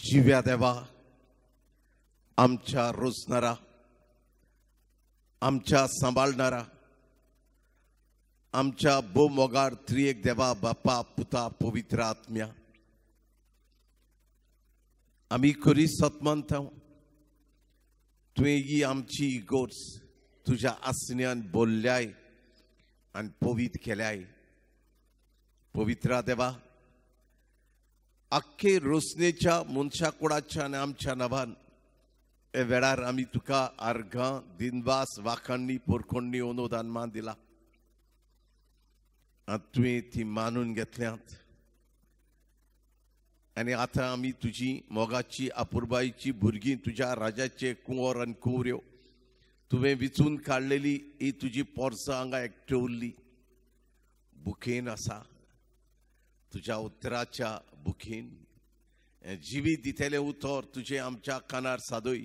जिव्या देवा, आमच्या रोजनारा, आमच्या सांभाळणारा, आमच्या बोमोगार त्रिएक देवा, बापा, पुता, पवित्र आत्म्या, आम्ही खरी सतमंत तुवें ही आमची गोर्स तुझ्या आसन्यान बोलल्याय आणि पवित्र केल्याय. पवित्रा देवा, अख्खे रोसनेच्या मनशा कुळाच्या आणि आमच्या नभान हे वेळार आम्ही तुका अर्घां, दिनवास, वाखाणणी, पोरखोणणी, अनुदान मान दिला. तुवें ती मानून घेतल्यात आणि आता आम्ही तुझी मोगाची अपुरबाईची भुरगीं, तुझ्या राजाचे कुंवर आणि कुंवऱ्यो, तुवें विचून काडलेली ही तुजी पोरसां हांगा एकठवल्ली बुकेन आसा. तुझ्या उतराच्या बुकेन जिवीत दितेले उतर तुझे आमच्या कानार सादय.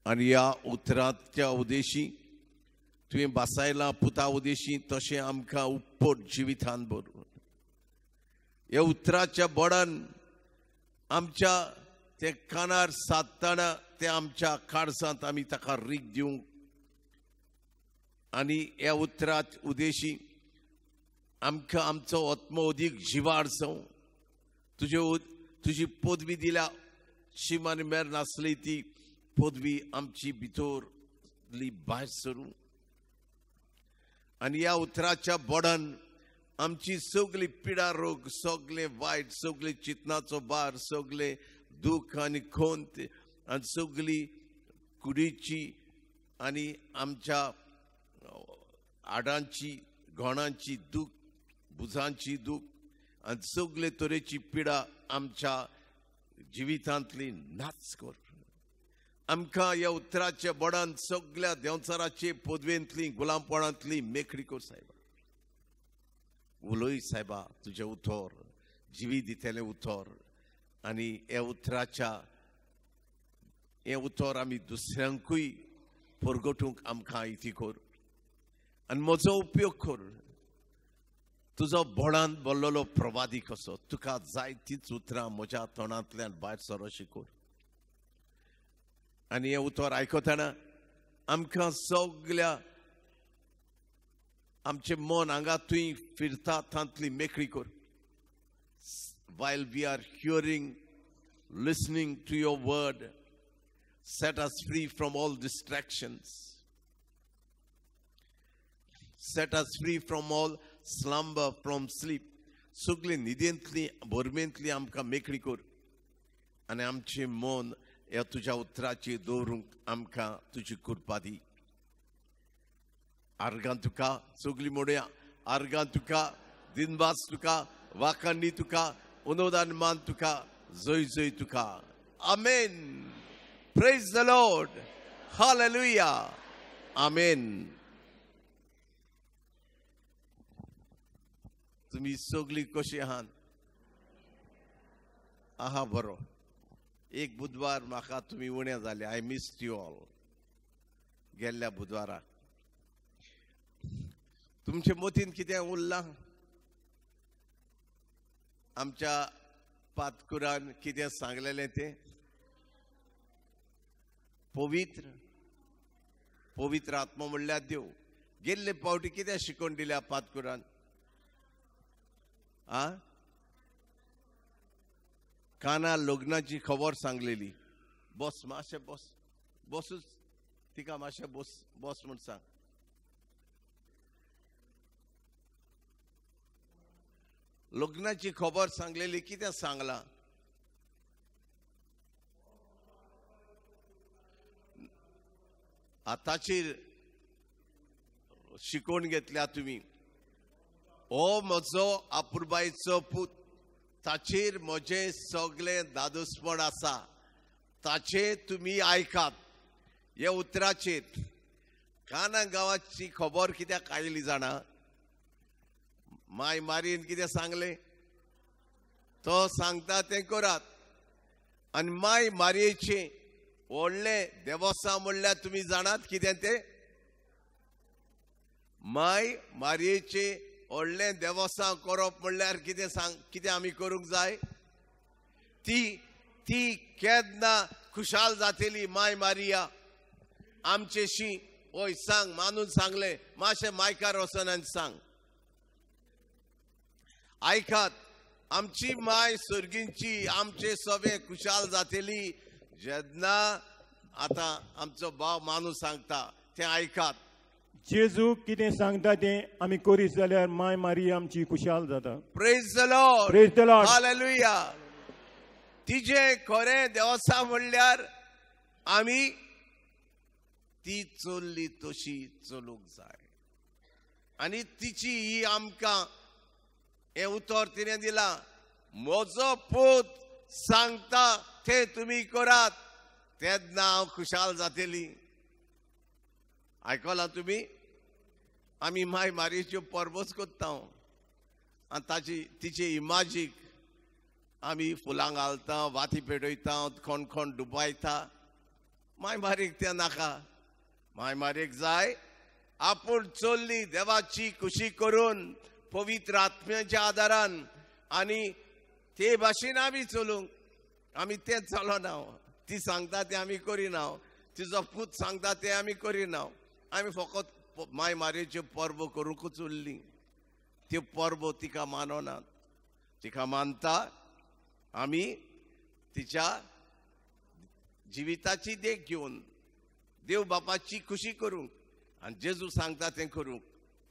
आणि ह्या उतराच्या उद्देशी तुवें बासायला पुता उद्देशी तशें आमकां उपट जिवितान भर. ह्या उतराच्या बोडान आमच्या ते कानार सादतना ते आमच्या काळजांत आमी ताका रीग दिवंक आनी ह्या उतरात उद्देशी आमकां आमचो आत्मो अदीक जिवाड जावं. तुजी पदवी दिल्या शिमान मेर नासली ती पदवी आमची भितरली भायर सरूं. आनी ह्या उतराच्या बोडान आमची सगळी पिडा रोग, सगळे वायट, सगळे चिंतनाचो भार, सगळे दूख आनी खोंत आनी सगळी कुडीची आनी आमच्या आडांची घोणांची दूख, भुजांची दूख आनी सगळे तरेची पिडा आमच्या जिवितांतली नाच कर. आमकां ह्या उतराच्या बोडान सगळ्या देंवचाराचे पदवेंतली, गुलामपणांतली मेकळी कर सायबा. उलय सायबा तुझे उतर, जिवीत दितेले उतर. आनी हे उतराच्या हे उतर आमी दुसऱ्यांकूय परगटूंक आमकां इती कर. आनी म्हजो उपयोग कर. तुजो बोडान बोल्लोलो प्रवादी कसो तुका जाय तीच उतरां म्हज्या तोंडांतल्यान भायर सरोशी कर. आनी हे उतर आयकतना आमकां सगळ्या आमचे मन हांगा तुवें फिरता तांतली मेकळी कर. While we are hearing, listening to your word, set us free from all distractions. Set us free from all slumber, from sleep. सगळे न्हिदेंतली, भरमेंतली आमकां मेकळी कर. आनी आमचे मन ह्या तुज्या उतराचेर दवरूंक आमकां तुजी कृपा दी. आर्गां तुका सगळी मोडया. आर्गां तुका, दिनवास तुका, वाखाणणी तुका, अनुदान मान तुका, जय जय तुका. Amen. Praise the Lord. Hallelujah. Amen. तुम्ही सगळी कशी आहात? आहा बरो. एक बुधवार म्हाका तुम्ही उणे जाले. I missed you all. गेल्ल्या बुधवारा तुमचे मोतीन कितें उरलां? आमच्या पातकुरान कितें सांगलेलें ते पवित्र आत्मा म्हणल्यार देव. गेल्ले पावटी कितें शिकोवन दिल्या पातकुरान? काना लग्नाची खबर सांगलेली. बस मातशें बस, बसूच तिका मातशें बस बस म्हण सांग. लग्नाची खबर सांगलेली. कितें सांगला? आताचेर शिकोवन घेतल्या तुमी. हो म्हजो आपुरबायेचो पूत, ताचेर म्हजें सगळें दादोसपण आसा, ताचे तुमी आयकात. हे उतराचेर काना गांवाची खबर कित्याक आयली जाणा? माय मारीन कितें सांगले तो सांगता तें करात. आनी माय मारयेचे व्हडले देवस्थान म्हणल्यार तुमी जाणात कितें ते? माय मारयेचे व्हडले देवस्थान करप म्हणल्यार कितें सांग? कितें आमी करूंक जाय? ती ती केन्ना खुशाल जातली माय मारिया आमचेशी ओय सांग मानून सांगले मातशें मायकार वचून आनी सांग आयकात आमची माय सर्गींची आमचे सगळे खुशाल जातली जेन्ना आता आमचो भाव मानून सांगता ते आयकात जेजू कितें सांगता तें आमी करीत जाल्यार माय मारी आमची खुशाल जाता. Praise the Lord. Praise the Lord. Hallelujah. तिजे खरें देवसा म्हणल्यार आमी ती चल्ली तशी चलूंक जाय आनी तिची ही आमकां हे उतर तिणें दिला म्हजो पूत सांगता ते तुमी करात तेन्ना हांव खुशाल जातली. आयकलां तुमी आमी माय मारयेच्यो परबोच कोत्ता आनी ताची तिचे इमाजीक आमी फुलां घालता वाती पेटयता कोण कोण डुबायता. माय मारयेक तें नाका. माय मारयेक जाय आपूण चल्ली देवाची खुशी करून पवित्र आत्म्याच्या आदारान आनी ते भाशेन आमी चलूंक आमी तेंच चलना. ती सांगता तें आमी करिना. तिजो पूत सांगता तें आमी करिना. आमी फकत माय मारयेच्यो परबो करूंकूच उरलीं. त्यो परबो तिका माननात. तिका मानता आमी तिच्या जिविताची देख घेवन देव बापाची खुशी करूंक आनी जेजू सांगता तें करूंक.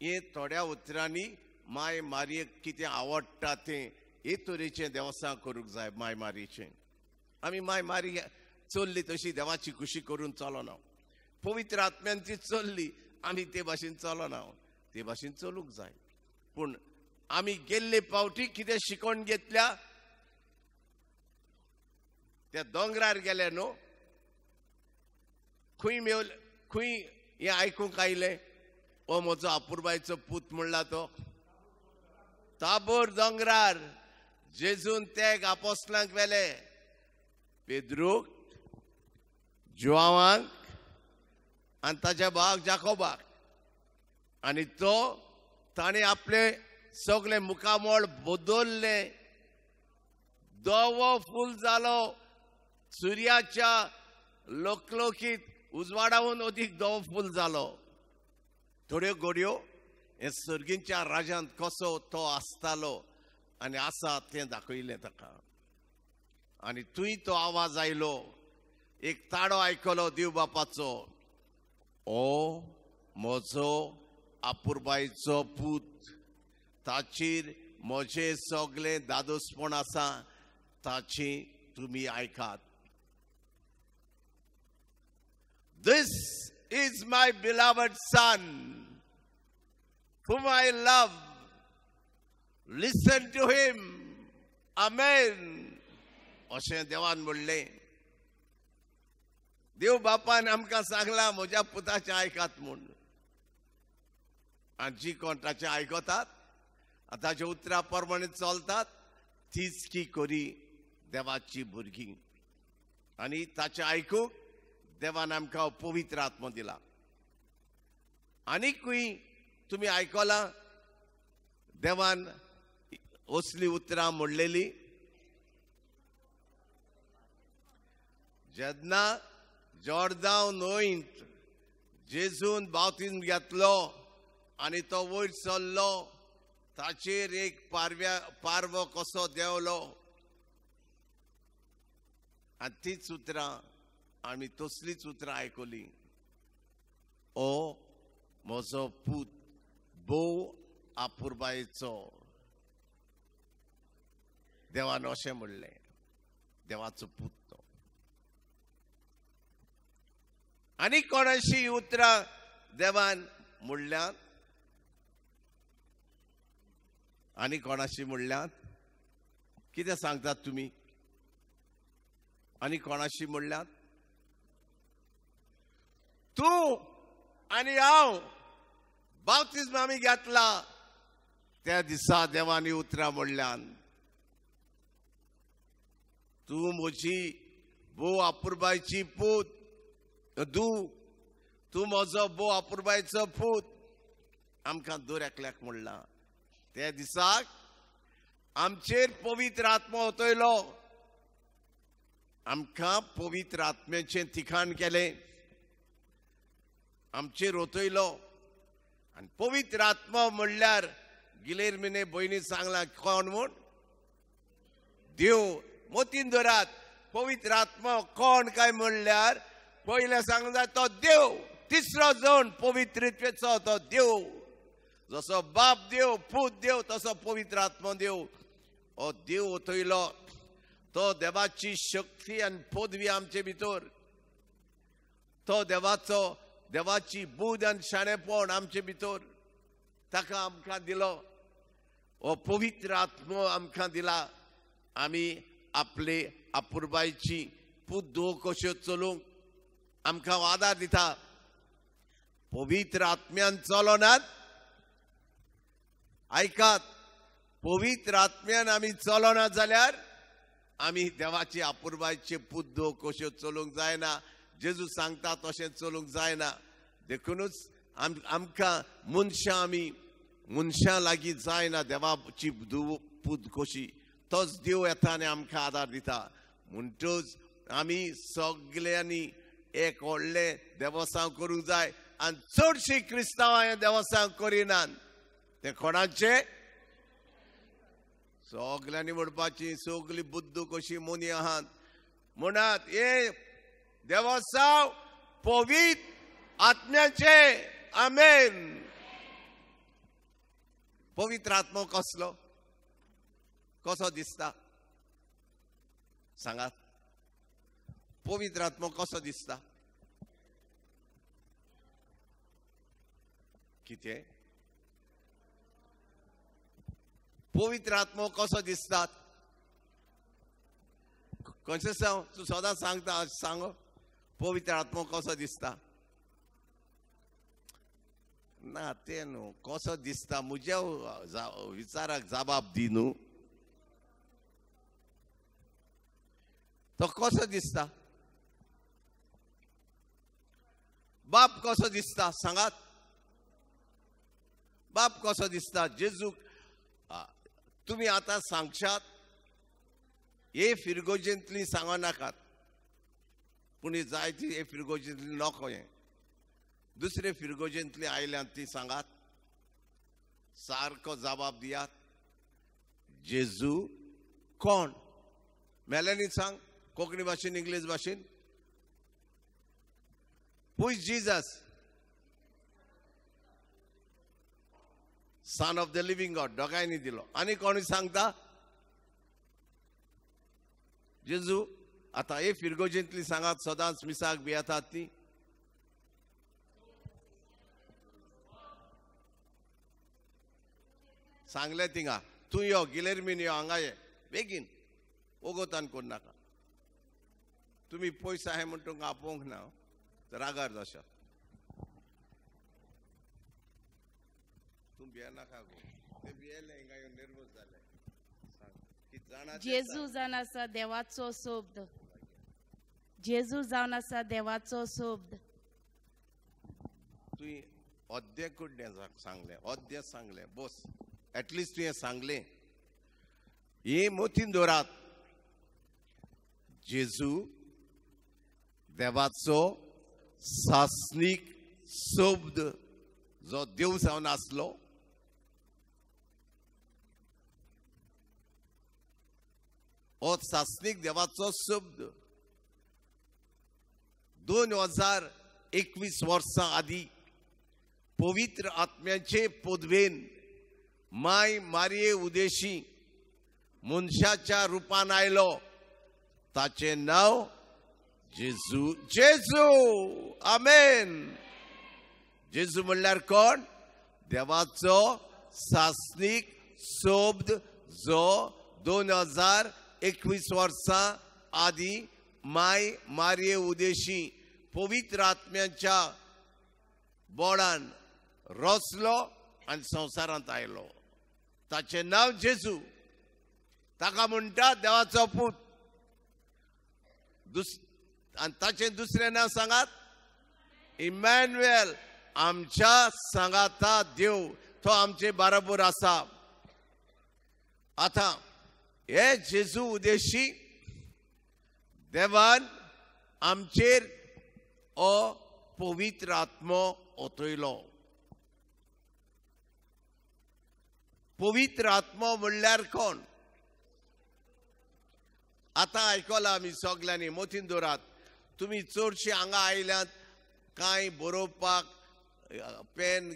हे थोड्या उतरांनी माय मारयेक कितें आवडटा तें हे तरेचें देवसां करूंक जाय. माय मारयेचें आमी माय मारी चल्ली तशी देवाची खुशी करून चलना. पवित्र आत्म्यान ती चल्ली आमी ते भाशेन चलना. ते भाशेन चलूंक जाय. पूण आमी गेल्ले पावटी कितें शिकोवन घेतल्या त्या दोंगरार गेले न्हू खंय मेवले खंय हें आयकूंक आयलें ओ म्हजो आपुरबायचो पूत म्हणला तो ताबोर दोंगरार जेजून तेग आपोस्तलांक वेले पेद्रूक जोआवांक आनी ताच्या भावाक जाकोबाक आनी तो ताणें आपले सगळे मुखामोळ बदलले. दोवो फूल जालो सुर्याच्या लोकलोकीत उजवाडावून अदीक दोवो फूल जालो. थोड्यो घडयो हे सर्गींच्या राजांत कसो तो आसतालो आनी आसा तें दाखयलें ताका. आनी थंय तो आवाज आयलो एक ताडो आयकलो देव बापाचो ओ म्हजो आपुरबायचो पूत ताचेर म्हजें सगळें दादोसपण आसा ताची तुमी आयकात. This is my beloved son whom I love. Listen to him. Amen. अशें देवान म्हणलें. देव बापान आमकां सांगला म्हज्या पुताचें आयकात म्हूण. आनी जी कोण ताचें आयकतात ताच्या उतरा प्रमाणे चलतात तीच की करी देवाची भुरगीं. आनी ताचें आयकूंक देवान आमकां पवित्र आत्मो दिला. आनीकूय तुमी आयकलां देवान असली उतरां म्हणलेली जेन्ना जॉर्दान न्हंयत जेजून बावतीन घेतलो आनी तो वयर चल्लो ताचेर एक पारवो कसो देंवलो आनी तीच उतरां आमी तसलीच उतरां आयकली. ओ म्हजो पूत बोव आपुरबायेचो. देवान अशें म्हणलें. देवाचो पूत तो. आनी कोणाशी उतरां देवान म्हणल्यात आनी कोणाशी म्हणल्यात कितें सांगतात तुमी आनी कोणाशी म्हणल्यात तूं आनी हांव बाप्तिस्म आमी घेतला त्या दिसा देवानी उतरां म्हणल्यात तूं म्हजी बोव आपुरबायची पूत तूं म्हजो बोव आपुरबायचो पूत. आमकां दर एकल्याक म्हणला त्या दिसाक आमचेर पवित्र आत्मो वतयलो आमकां पवित्र आत्म्याचें तिखाण केलें, आमचेर ओतयलो. आनी पवित्र आत्मा म्हणल्यार गिलेर्मिने भयणी सांगला कोण म्हूण? देव. मोतीन धरात, पवित्र आत्मा कोण काय म्हणल्यार पयलें सांगूंक जाय तो देव. तिसरो जण पवित्रत्वेचो तो देव. जसो बाप देव, पूत देव, तसो पवित्र आत्मा देव. हो देव ओतयलो. तो देवाची शक्ती आनी पदवी आमचे भितर. तो देवाची बूद आनी शाणेपण आमचे भितर. ताका आमकां दिलो. हो पवित्र आत्मो आमकां दिला. आमी आपले आपुरबायची पुद्दो कश्यो चलोवंक आमकां आदार दिता. पवित्र आत्म्यान चलोनात. आयकात, पवित्र आत्म्यान आमी चलोना जाल्यार आमी देवाची आपुरबायचे पुद्दो कश्यो चलोवंक जायना. जेजू सांगता तशें चलोवंक जायना. देखूनच आमकां मनशां लागीं जायना देवाची पूद कशी. तोच देव येता आनी आमकां आदार दिता. म्हणटच आमी सगल्यांनी एक व्हडलें देवस्थान करूंक जाय. आनी चडशीं क्रिस्तांवां हें देवस्थान करिनात. तें कोणाचें? सगल्यांनी म्हणपाची सगळीं बुद्ध कशी मोनी आहात म्हणात. हे देवस्थान पवित्र आत्म्याचे. आमेन. पवित्र आत्मा कसलो? कसो दिसता? सांगात. पवित्र आत्मा कसो दिसता? कितें? पवित्र आत्मा कसो दिसतात? खंयचो सांग? तूं सदां सांगता सांग. पवित्र आत्मा कसो दिसता? ना तें न्हू. कसो दिसता म्हज्या विचाराक जबाब दी न्हू. तो कसो दिसता? बाप कसो दिसता? सांगात. बाप कसो दिसता? जेजूक तुमी आतां सांगशात. हे फिरगोजेंतली सांगो नाकात. पूण जायती हे फिरगोजेंतली नको. हें दुसरे फिरगोजेंतली आयल्यात ती सांगात. सारको जबाब दियात. जेजू कोण? मेल्यानी सांग. कोंकणी भाशेन, इंग्लीश भाशेन. Who is Jesus? Son of the living God. दोगांयनी दिलो. आनी कोणी सांगता? जेजू. आतां हे फिरगोजेंतली सांगात. सदांच मिसाक बी येतात ती. सांगले थिंगा. तूं यो गिलेर्मीन यो हांगा ये बेगीन. ओगोतान कोण नाका. तुमी पयस आहाय म्हण तुमकां आपोवंक ना. रागार जाशात. तूं भियेनाका गो. ते भियेले हिंगा येवन निर्वस जाले. कित जाणा? जेजू जावन आसा देवाचो सोबद. जेजू जावन आसा देवाचो सोबद. तुवें अद्दे कुड्डें सांगलें. अद्दे सांगलें. बस. एटलिस्ट तुवें सांगलें. हे मोतीन दवरात. जेजू देवाचो सासनीक सोबद जो देव जावन आसलो. हो सासनीक देवाचो शब्द 2021 वर्सां आदी पवित्र आत्म्याचे पदवेन माय मारिये उदेशी मनशाच्या रुपान आयलो. ताचे नाव जेजू. जेजू. आमेन. जेजू म्हणल्यार कोण? देवाचो सासनीक सोबद जो 2021 वर्सां आदी माय मारिये उदेशी पवित्र आत्म्याच्या बोडान रचलो आनी संवसारांत आयलो. ताचें नांव जेजू. ताका म्हणटा देवाचो पूत. आनी ताचें दुसरें नांव सांगात. इमॅन्युएल. आमच्या सांगाता देव. तो आमचे बरोबर आसा. आतां हे जेजू उदेशी देवान आमचेर ओ पवित्र आत्मो ओतयलो. पवित्र आत्मो म्हणल्यार कोण? आता आयकला आमी सगल्यांनी मोतीन दवरात. तुम्ही चडशी हांगा आयल्यात कांय बरोवपाक पेन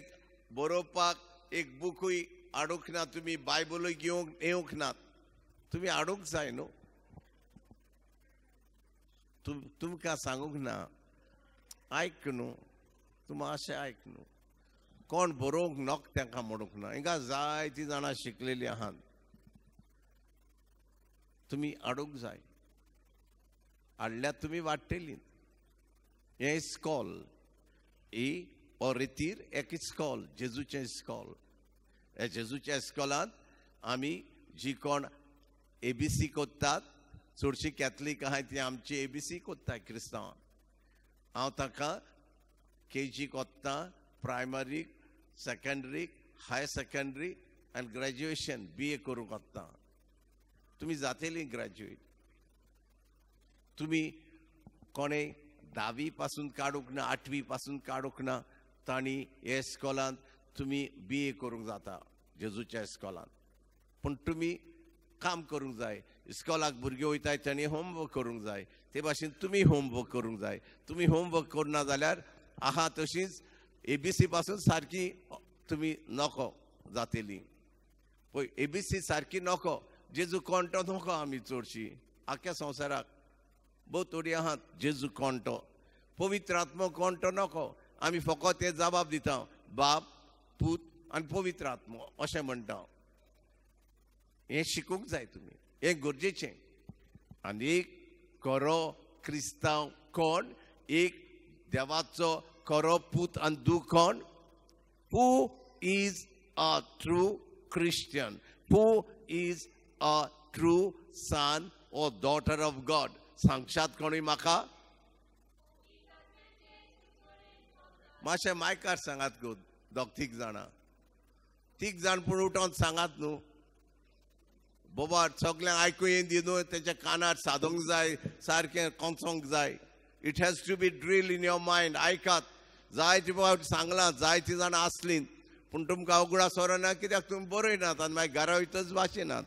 बरोवपाक एक बुकूय हाडूंक ना, तुम्ही बायबलूय घेवंक येवंक नात. तुम्ही हाडूंक जाय न्हू. तुमकां सांगूंक ना. आयक न्हू, तूं मातशें आयक न्हू. कोण बरोवंक नोक तांकां म्हणूंक ना. हिंगा जायतीं जाणां शिकलेलीं आहात. तुम्ही हाडूंक जाय. हाडल्यार तुम्ही वाडटलीं. हें इस्कॉल ही हो रितीर एक इस्कॉल, जेजूचें इस्कॉल. हे जेजूच्या इस्कॉलांत आमी जी कोण ABC कोत्तात, चडशीं कॅथलीक आहाय ती आमची ABC कोत्ताय क्रिस्तांवां. हांव ताका KG कोत्ता, प्रायमरीक, सेकंडरीक, हायर सेकंडरी आनी ग्रॅज्युएशन BA करूंक वता. तुम्ही जातली ग्रॅज्युएट. तुम्ही कोणें 10वी पासून काडूंक ना, 8वी पासून काडूंक ना, तांणी हे इस्कॉलांत तुम्ही BA करूंक जाता जेजूच्या इस्कॉलांत. पूण तुम्ही काम करूंक जाय. इस्कॉलाक भुरगे वयताय तांणी होमवर्क करूंक जाय. ते भाशेन तुम्ही होमवर्क करूंक जाय. तुम्ही होमवर्क करना जाल्यार आहा तशींच ABC पासून सारकी तुम्ही नको जातली. पळय ABC सारकी नको. जेजू कोणतो नको आमी चडशी आख्या संवसाराक. भोव थोडी आहात जेजू कोणतो. पवित्र आत्मो कोणतो नको. आमी फकत हे जबाब दिता, बाप, पूत आनी पवित्र आत्मो अशें म्हणटा. हें शिकूंक जाय तुम्ही. हें गरजेचें. आनी एक खरो क्रिस्तांव कोण? एक देवाचो खरो पूत आनी धूव कोण? Who is a true Christian? Who is a true son or daughter of God? सांगशात कोणी म्हाका? मातशें मायकार सांगात गो. दोग तीग जाणां. तीग जाण पूण उठोन सांगात न्हू. बाबा सगल्यांक आयकूं येन दी न्हू. तेच्या कानार सादोंक जाय, सारकें कोंचोंक जाय. It has to be drill in your mind. आयकात. जायते फावट सांगलां, जायतीं जाणां आसलीं, पूण तुमकां उगडास सोरना कित्याक तुमी बरयनात आनी मागीर घरा वयतच वाचीनात.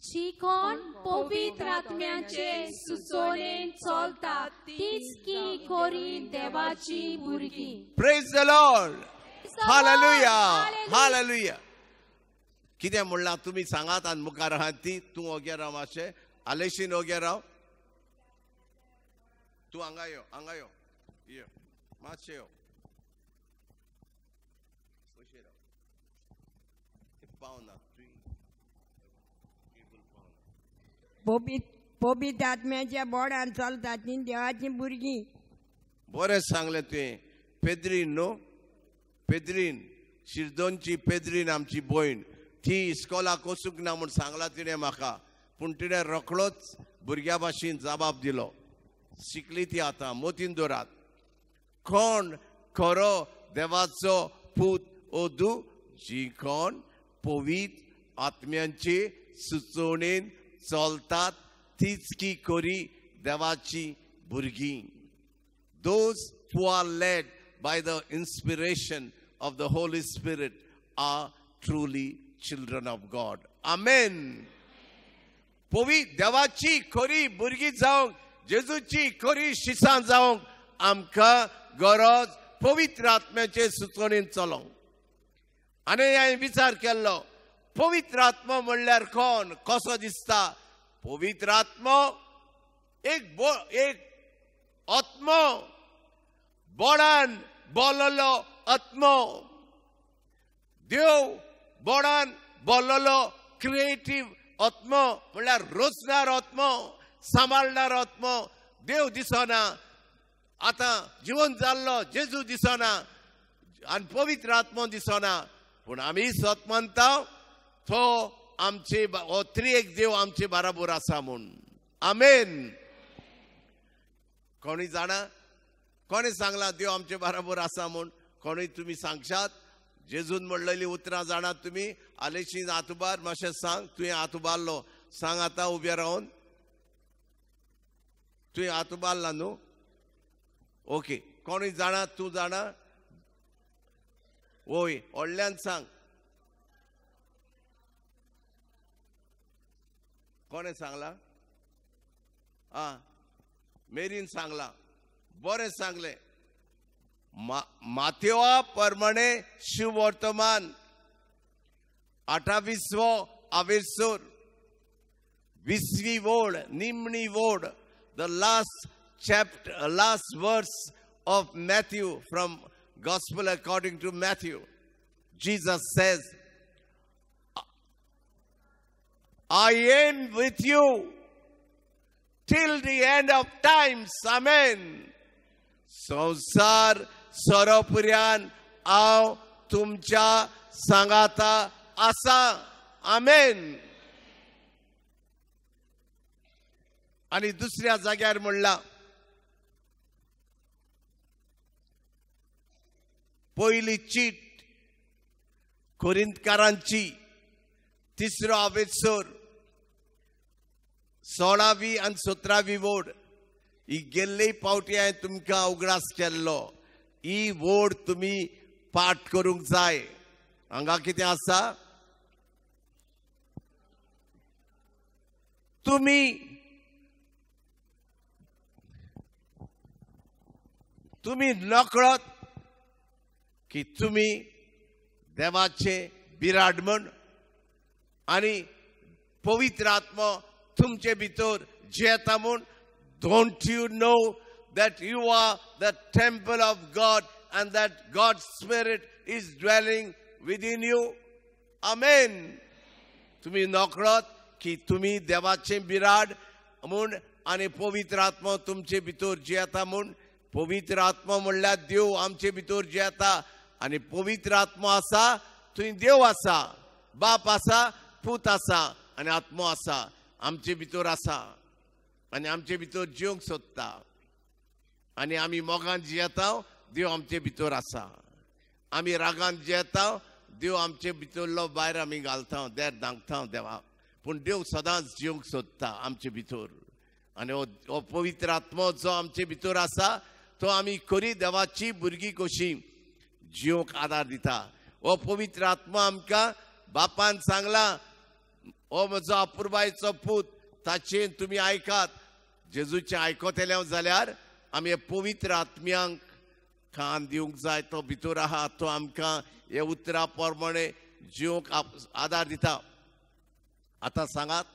जी कोण पवित्र आत्म्याचे सुचोवणेन चलतात तीच की खरी देवाची भुरगीं. Praise the Lord. Hallelujah. Hallelujah. कितें म्हणलां तुमी सांगात आनी मुखार आहात ती. तूं ओगे राव मातशें. आलेशीन ओगे राव. तूं हांगा यो, हांगा यो. यो मातशें यो. कशें राव पावना. पवित्र आत्म्याच्या बोडान चलतात ती देवाची भुरगीं. बरें सांगलें तुवें. पेद्रीन न्हू. पेद्रीन शिरदोनची पेद्रीन आमची भयण. ती इस्कॉलाक वचूंक ना म्हूण सांगला तिणें म्हाका. पूण तिणें रोखडोच भुरग्या भाशेन जबाब दिलो. शिकली ती आतां. मोतीन दवरात. कोण खरो देवाचो पूत ओ धूव? जी कोण पवित्र आत्म्याचे सुचोवणेन चलतात तीच की खरी देवाची भुरगीं. Those who are led by the inspiration of the Holy Spirit are truly children of God. Amen. पवित्र देवाची खरी भुरगीं जावंक, जेजूची खरी शिसां जावंक आमकां गरज पवित्र आत्म्याचे सुचोवणेन चलोवंक. आनी हांवें विचार केल्लो, पवित्र आत्मा म्हणल्यार कोण? कसो दिसता? पवित्र आत्मा एक आत्मा, बोडान बोललो आत्मा. देव बोडान बोललो क्रिएटिव्ह आत्मा म्हणल्यार रोचणार आत्मा, सांबाळणार आत्मा. देव दिसना. आतां जिवन जाल्लो जेजू दिसना आनी पवित्र आत्मा दिसना. पूण आमी सत मानता तो आमचे हो त्रिएक देव आमचे बराबर आसा म्हूण. आमेन. कोणी जाणा? कोणी सांगला देव आमचे बराबर आसा म्हूण? कोणी तुमी सांगशात? जेजून म्हणलेली उतरां जाणात तुमी? आलेशीन हात उबार. मातशें सांग. तुवें हात उबारलो. सांग आतां उबे रावन. तुवें हात बारला न्हू ओके कोणूय जाणा तूं जाणा वोय व्हडल्यान सांग कोणें सांगला आं मेरीन सांगला बरें सांगलें माथेवा प्रमाणे शुवर्तमान 28वो आवेसूर 20वी वोड निमणी वोड the last chapter last verse of Matthew from Gospel according to Matthew. Jesus says, I am with you till the end of times. Amen. संसार सोरोपर्यंत हांव तुमच्या सांगाता आसा. आमेन. आणि दुसऱ्या जाग्यार म्हणला पहिली चीट कोरिंथकारांची 3रो आवेसूर 16वी आणि 17वी वोड ही गेल्ले पावटी हांवें तुमकां उगडास केल्लो ही वोड तुमी पाठ करूंक जाय. हांगा कितें आसा तुम्ही नकळत की तुम्ही देवाचे बिराड म्हण आणि पवित्र आत्मा तुमचे भितर जियेता म्हूण. Don't you know that you are the temple of God and that God's Spirit is dwelling within you? Amen. तुम्ही नकळत की तुम्ही देवाचे बिराड म्हूण आणि पवित्र आत्मा तुमचे भितर जियेता म्हूण. पवित्र आत्मा म्हणल्यार देव आमचे भितर जियेता आणि पवित्र आत्मा आसा थंय देव आसा बाप आसा पूत आसा आणि आत्मा आसा आमचे भितर आसा आणि आमचे भितर जिवंक सोदता आणि आमी मोगान जियेता देव आमचे भितर आसा. आमी रागान जियेता देव आमचे भितरलो भायर आमी घालता देर दांगता देवाक. पूण देव सदांच जिवंक सोदता आमचे भितर आणि हो पवित्र आत्मा जो आमचे भितर आसा तो आमी खरी देवाची भुरगीं कशी जिवंक आदार दिता. हो पवित्र आत्मा आमकां बापान सांगला हो म्हजो अपुरबायेचो पूत ताचे तुमी आयकात. जेजूचे आयकतले जाल्यार आमी हे पवित्र आत्म्यांक कान दिवंक जाय. तो भितर आहा तो आमकां हे उतरा प्रमाणे जिवंक आदार दिता. आतां सांगात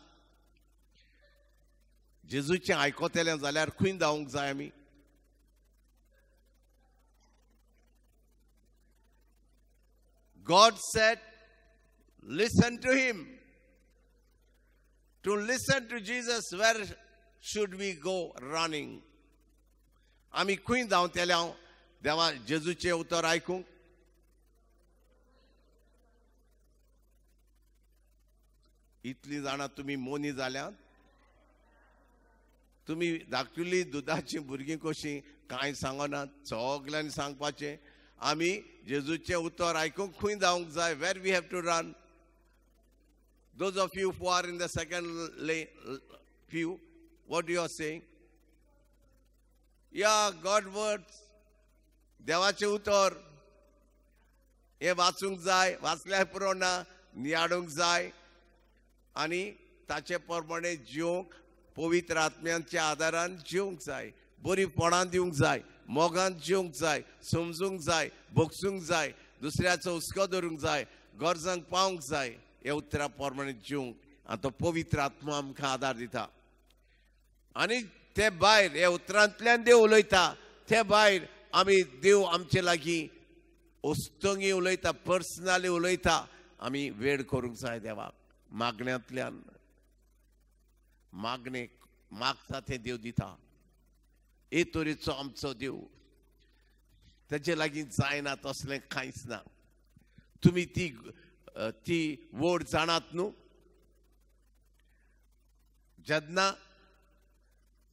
जेजूचे आयकतले जाल्यार खंय धांवूंक जाय आमी. God said, listen to him. To listen to Jesus, where should we go running? आमी खंय धांवतले हांव देवा जेजूचे उतर आयकूंक. इतली जाणां तुमी मोनी जाल्यात. तुमी धाकटुली दुदाची भुरगीं कशीं कांय सांगनात सगल्यांनी सांगपाचें. आमी जेजूचे उतर आयकूंक खंय धांवूंक जाय. Where we have to run. Those of you who are in the second pew, what you are saying? Yeah, God words. देवाचे उतर हे वाचूंक जाय. वाचल्यार पुरो ना नियाडूंक जाय आनी ताचे प्रमाणे जिवंक पवित्र आत्म्यांच्या आदारान जिवंक जाय. बरीपणान दिवंक जाय. मोगान जिवंक जाय. समजूंक जाय. भोगसूंक जाय. दुसऱ्याचो हुस्को धरूंक जाय. गरजांक पावंक जाय. हे उतरा प्रमाणे जिवंक आनी तो पवित्र आत्मा आमकां आदार दिता. आनी ते भायर हे उतरांतल्यान देव उलयता. ते भायर आमी देव आमचे लागीं ओस्तोंगी उलयता. पर्सनली उलयता. आमी वेळ करूंक जाय देवाक. मागण्यांतल्यान मागणेक मागता ते देव दिता. हे तरेचो आमचो देव. तेजे लागीं जायना तसलें कांयच ना. तुमी ती वोड जाणात न्हू. जेन्ना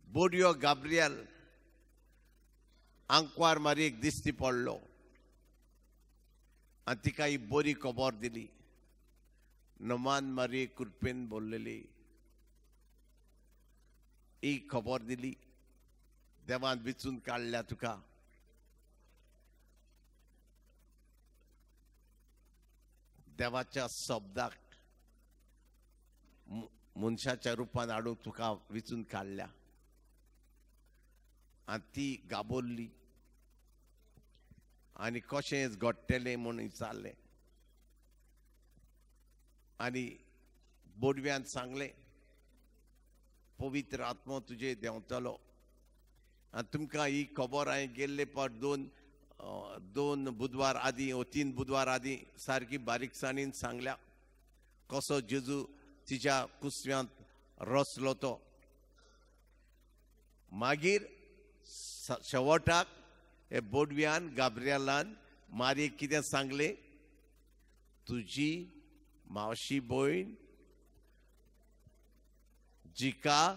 बोडयो गाब्रियल आंकवार मारयेक दिश्टी पडलो आनी तिका ही बरी खबर दिली. नमान मारयेक कृपेन बोललेली ही खबर दिली देवान विचून काढल्या तुका. देवाच्या शब्दाक मनशाच्या रुपान हाडून तुका विचून काढल्या आणि ती गाबोरली आणि कशें घडटलें म्हणून विचारलें आणि बोडव्यान सांगलें पवित्र आत्मो तुजे देंवतलो. आणि तुमकां ही खबर हांवें गेल्ले पर दोन बुधवार आदी व 3 बुधवार आदी सारकी बारीकसाणीन सांगल्या कसो जेजू तिच्या कुसव्यांत रचलो तो. मागीर शेवटाक हे बोडव्यान गाब्रिएलान मारयेक कितें सांगलें, तुजी मावशी भयण जिका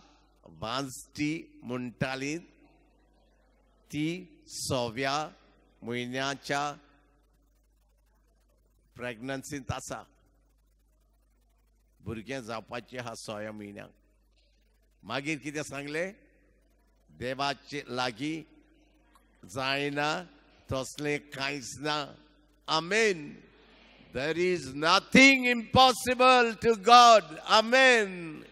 बांजटी म्हणटाली ती 6व्या म्हयन्याच्या प्रेग्नन्सींत आसा. भुरगें जावपाचें आहा 6व्या म्हयन्याक. मागीर कितें सांगलें, देवाचे लागीं जायना तसलें कांयच ना. आमेन. There is nothing impossible to God. Amen.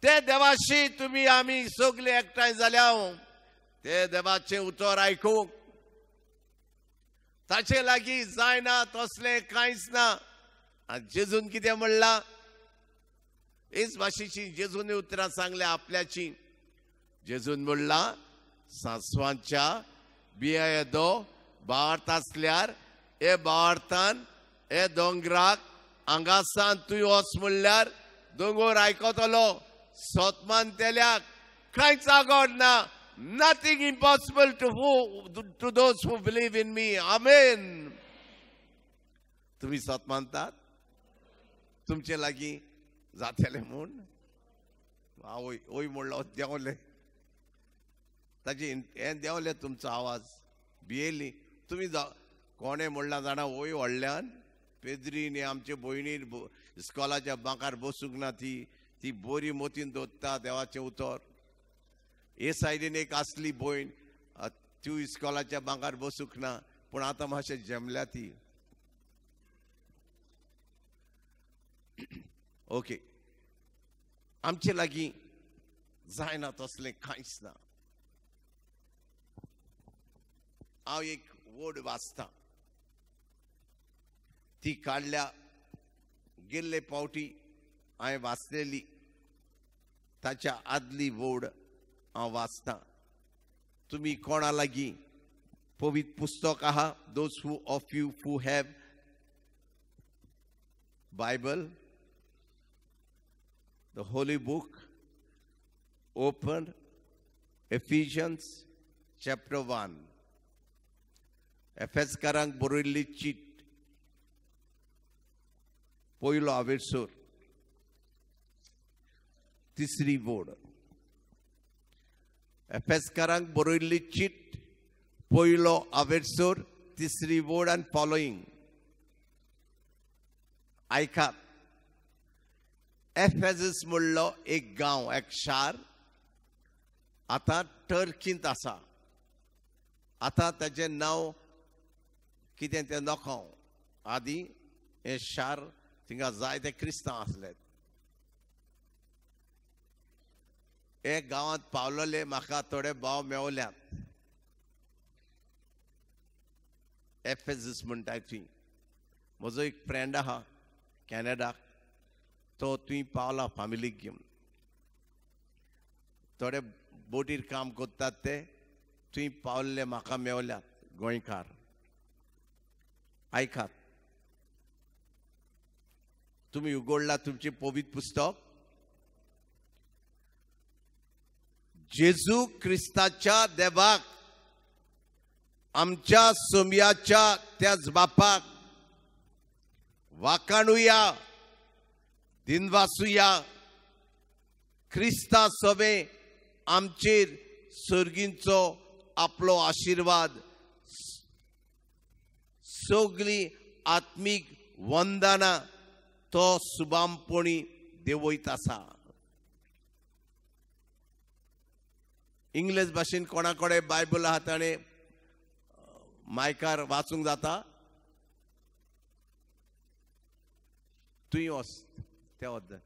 ते देवाशी तुम्ही आमी सगळे एकठांय जाल्या ते देवाचे उतर आयकूंक. ताचे लागीं जायना तसलें कांयच ना. आनी जेजून कितें म्हणलां, हेच भाशेची जेजून उतरां सांगल्या आपल्याची. जेजून म्हणलां, सांसवांच्या बिया येदो बावार्थ आसल्यार हे बावार्थान हे दोंगराक हांगासान तुवें वच म्हणल्यार दोंगर आयकतलो. सोतमान तेल्याक कांयच आगोड ना. Nothing impossible to those who believe in me. Amen. तुम्ही सत मानतात तुमचे लागीं जातले म्हूण. ओय म्हणलो देंवले ताची हें देंवले तुमचो आवाज भियेली. तुमी कोणें म्हणला जाणा ओय व्हडल्यान पेद्रीन आमचे भयणीन इस्कॉलाच्या बांकार बसूंक ना. ती बोरी मोतीन दोत्ता देवाचें उतर. हे सायडीन एक आसली भयण त्यो इस्कॉलाच्या बांकार बसूंक ना पूण आतां मातशें जमल्या ती. ओके, आमचे लागीं जायना तसलें कांयच ना. हांव एक वड वाचतां. ती काडल्या गेल्ले पावटी हांवें वाचलेली ताच्या आदली वड हांव वाचतां. तुमी कोणा लागीं पवित्र पुस्तक आहा, those who of you who have Bible, the holy book, open Ephesians chapter 1. एफेसकारांक बरयल्ली चीट पयलो आवेसूर 3री वड. एफेसकारांक बरयल्ली चीट पयलो आवेसूर 3री वड आनी फॉलोईंग. आयकात. एफेसस म्हणलो एक गांव, एक शार आतां टर्कींत आसा. आतां ताचें नांव कितें तें नोखो. आदी हें शार थिंगा जायते क्रिस्तांव आसले. हे गांवांत पावलोले म्हाका थोडे भाव मेवल्यात. एफेसस म्हणटाय थंय. म्हजो एक फ्रेंड आहा कॅनडाक, तो थंय पावला फॅमिलीक घेवन. थोडे बोटीर काम करतात ते थंय पावल्ले म्हाका मेवल्यात गोंयकार. आयकात. तुम्ही उगडला तुमचे पवित्र पुस्तक. जेजू क्रिस्ताच्या देवाक, आमच्या सोमयाच्या त्याच बापाक वाखाणुया, दिनवासुया. क्रिस्ता सोबे आमचेर सर्गींचो आपलो आशीर्वाद, सगळी आत्मीक वंदना तो सुबामपणी देवयत आसा. इंग्लिश भाशेन कोणाकडे बायबल आहा ताणे मायकार वाचूंक जाता. तूं वच त्या वद्दल.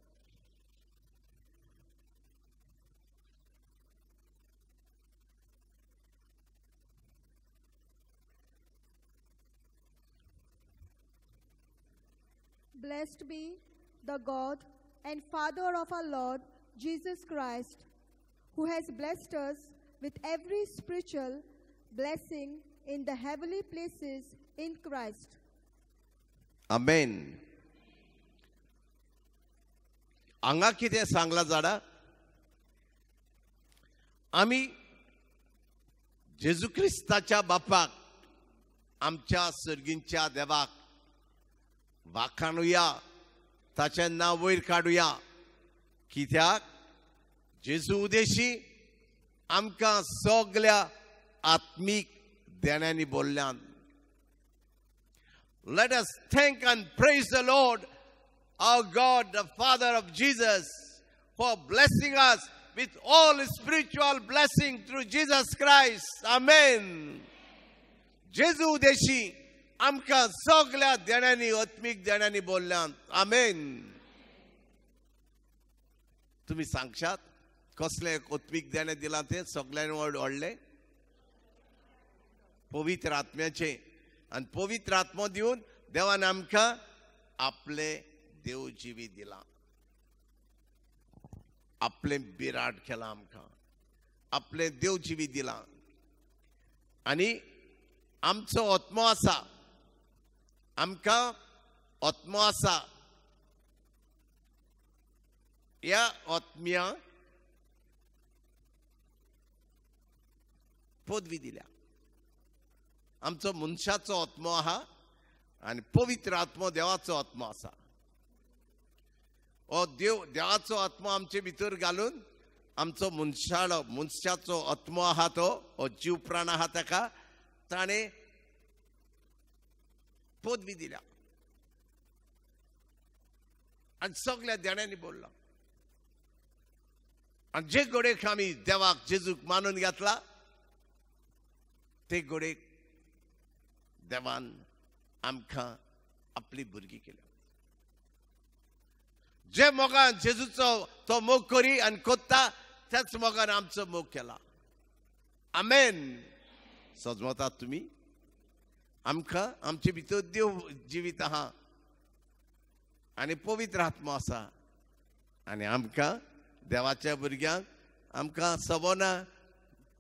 Blessed be the God and Father of our Lord Jesus Christ, who has blessed us with every spiritual blessing in the heavenly places in Christ. Amen. हांगा कितें सांगला जाणा, आमी जेजू क्रिस्ताच्या बापाक, आमच्या सर्गींच्या देवाक वाखाणुया, ताचें नांव वयर काडुया. कित्याक जेजू उदेशी आमकां सगल्या आत्मीक देण्यांनी बोल्ल्यान. Let us thank and praise the Lord, our God, the Father of Jesus, for blessing us with all spiritual blessing through Jesus Christ. Amen. जेजू उदेशी आमकां सगल्या देण्यांनी आत्मीक देण्यांनी बोल्ल्यान. आमेन. तुम्ही सांगशात कसले आत्मीक देणे दिला ते सगळ्यांनी व्हडले? पवित्र आत्म्याचे. आणि पवित्र आत्मो दिवन देवान आमकां आपले देव जिवी दिला, आपले बिराट केला, आमकां आपले देव जिवी दिला. आणि आमचो आत्मो आसा, आमकां आत्मो आसा, या आत्म्या पदवी दिल्या. आमचो मनशाचो आत्मो आहा आणि पवित्र आत्मो देवाचो आत्मो आसा. हो देवाचो आत्मो आमचे भितर घालून आमचो मनशाचो आत्मो आहा तो, हो जीव प्राण आहा ताका ताणे पदवी दिल्या आणि सगळ्या देण्यांनी बोलला. आणि जे गोडेक आमी देवाक जेजूक मानून घेतला ते गोडेक देवान आमकां आपली भुरगीं केल्या. जे मोगान जेजूचो तो मोग करी आनी कोत्ता त्याच मोगान आमचो मोग केला. आमेन. सजमतात तुम्ही? आमकां आमचे भितर देव जिवीत आहा आनी पवित्र आत्मो आसा. आनी आमकां देवाच्या भुरग्यांक आमकां सबोना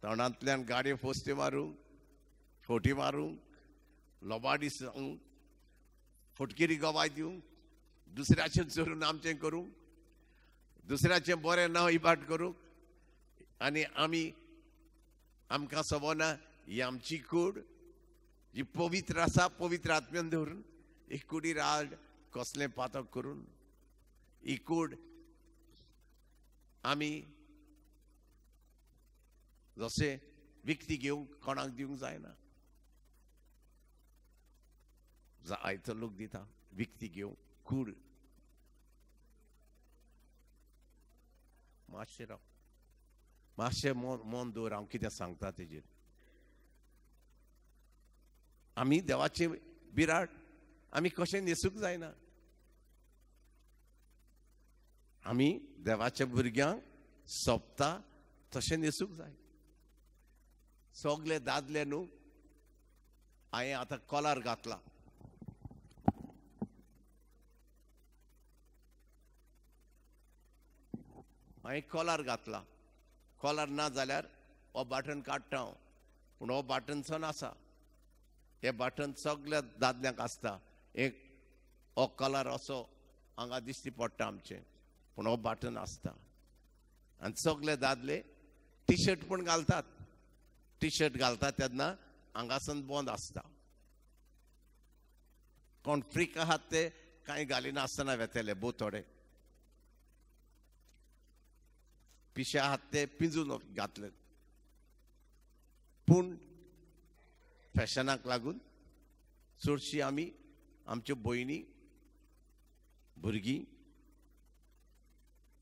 तोंडांतल्यान गाडयो फोस्त्यो मारूंक, फोटी मारूंक, लोबाडी सांगूंक, फटकिरी गवाय दिवंक, दुसऱ्याचें चोरून आमचें करूंक, दुसऱ्याचें बरें नांव इबाट करूंक. आनी आमकां सबोना ही आमची कूड जी पवित्र आसा, पवित्र आत्म्यान धरून ही कुडीर आड कसलें पातक करून ही कूड आमी जशें विकती घेवंक कोणाक दिवंक जायना. आयतो लोक दिता विकती घेवंक कूड. मातशें राव, मातशें मन दवर, हांव कितें सांगता तेजेर. आमी देवाचे बिराट आमी कशें न्हेसूंक जायना. आमी देवाच्या भुरग्यांक सोबता तशें न्हेसूंक जाय. सगळे दादले न्हू, हांवें आतां कॉलार घातला. हांवें कॉलार घातला. कॉलार ना जाल्यार हो बटन काडटा हांव, पूण हो बटनसो आसा. हे बटन सगळ्या दादल्यांक आसता. एक हो कलर असो हांगा दिश्टी पडटा आमचे, पूण हो बटन आसता. आनी सगळे दादले टी शर्ट पूण घालतात. टी शर्ट घालतात तेन्ना हांगासन बंद आसता. कोण फ्रीक आहात ते कांय घालिनासतना वेतेले बोतोडे. पिशे आहात ते पिंजून घातले. पूण फॅशनाक लागून चडशी आमी आमच्यो भयणी भुरगीं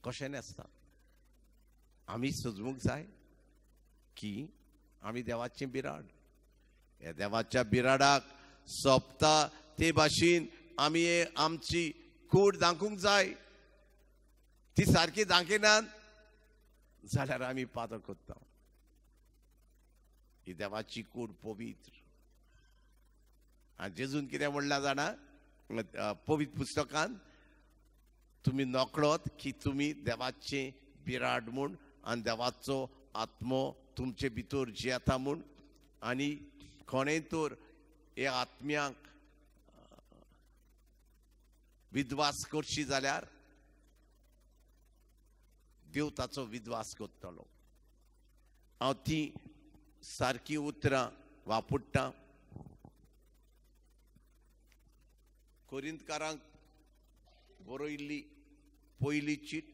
कशें न्हेसतात. आमी सजमूंक जाय की आमी देवाचें बिराड. हे देवाच्या बिराडाक सोंपता ते भाशेन आमी आमची कूड दाखोवंक जाय. ती सारकी दाखयनात जाल्यार आमी पातळ कोत्ता. ही देवाची कूड पवित्र. आनी जेजून कितें म्हणलां जाणा पवित्र पुस्तकांत, तुमी नकळत की तुमी देवाचें बिराड म्हूण आनी देवाचो आत्मो तुमचे भितर जियेता म्हूण. आनी कोणें तर हे आत्म्याक विद्वास करची जाल्यार देव ताचो विद्वास करतलो. हांव ती सारकी उतरां वापरतां. कोरिंतकारांक बरयल्ली पयली चीट,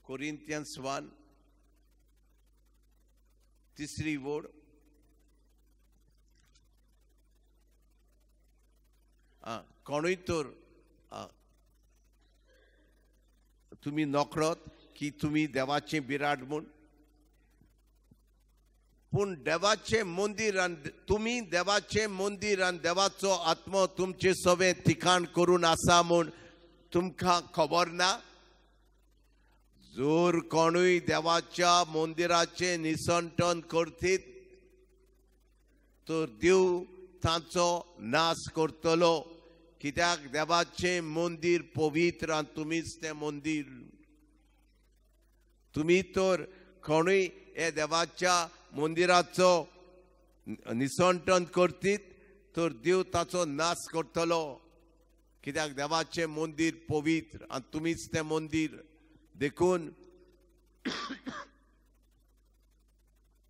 कोरिंथियन्स 1 तिसरी वोड. कोणूय तर तुमी नकळत की तुमी देवाचें बिराड म्हूण, पूण देवाचें मंदीर आनी तुमी देवाचें मंदीर आनी देवाचो आत्मो तुमचें सगळें ठिकाण करून आसा म्हूण तुमकां खबर ना. जोर कोणूय देवाच्या मंदिराचें निसंटन करतीत तर देव तांचो नाश करतलो. कित्याक देवाचें मंदीर पवित्र आनी तुमीच तें मंदीर. तुमी तर कोणूय हे देवाच्या मंदिराचो निसंटन करतीत तर देव ताचो नाश करतलो. कित्याक देवाचें मंदीर पवित्र आनी तुमीच तें मंदीर. देखून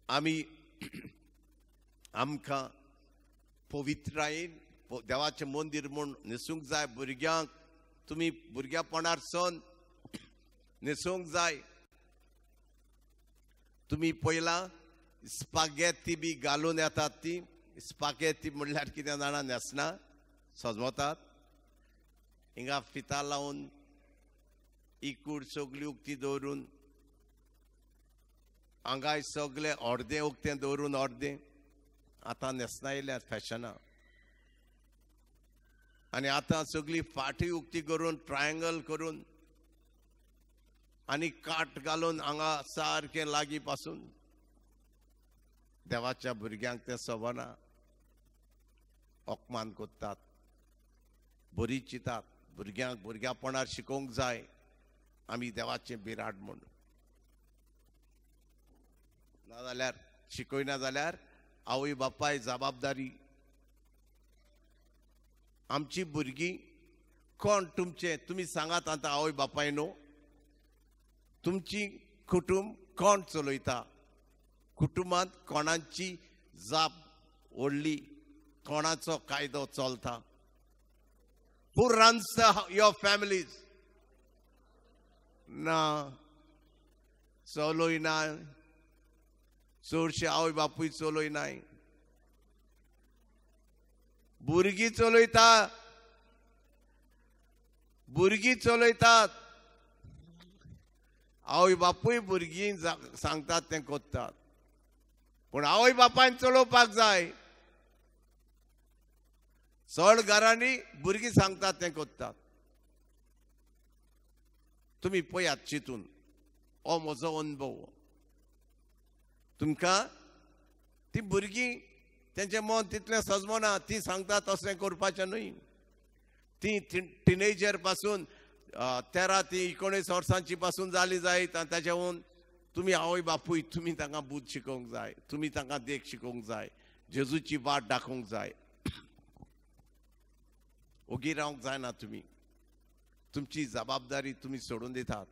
आमी आमकां पवित्रायेन देवाचें मंदीर म्हूण न्हेसूंक जाय. भुरग्यांक तुमी भुरग्यापणार सावन न्हेसूंक जाय. तुमी पयलां स्पागेती बी घालून येतात. ती स्पागेती म्हणल्यार कितें जाणा न्हेसना सजमतात. हिंगा फिता लावन इकूड सगळी उक्ती दवरून आंगाय सगळे अर्दें उक्तें दवरून अर्दें आतां न्हेसना येयल्यात फॅशना. आनी आतां सगळी फाटी उक्ती करून ट्रायंगल करून आनी काट घालून हांगा सारकें लागीं पासून. देवाच्या भुरग्यांक तें सवना. अपमान कोत्तात, बरी चिंतात. भुरग्यांक भुरग्यापणार शिकोवंक जाय आमी देवाचें बिराड म्हूण. नाजाल्यार शिकयना जाल्यार आवय बापाय जबाबदारी. आमची भुरगीं कोण तुमचे तुमी सांगात आतां आवय बापाय न्हू. तुमची कुटुंब कोण चलयता. कुटुंबांत कोणाची जाप व्हडली, कोणाचो कायदो चलता. Who runs your families? ना चलोयनाय. चडशे आवय बापूय चलोयनाय. भुरगीं चलयता. भुरगीं चलयतात. आवय बापूय भुरगीं सांगतात तें कोत्तात. पूण आवय बापायन चलोवपाक जाय. चड घरांनी भुरगीं सांगतात तें कोत्तात. तुमी पळयात चिंतून. हो म्हजो अनुभव. तुमकां ती भुरगीं तेंचें मन तितलें सजमना. ती सांगतात तशें करपाचें न्हय. ती टिनेजर पासून 13 ते 19 वर्सांची पासून जाली जायत आनी ताच्या तुमी आवय बापूय तुमी तांकां बूध शिकोवंक जाय. तुमी तांकां देख शिकोवंक जाय. जेजूची वाट दाखोवंक जाय. ओगी रावंक जायना. तुमी तुमची जबाबदारी तुमी सोडून दितात.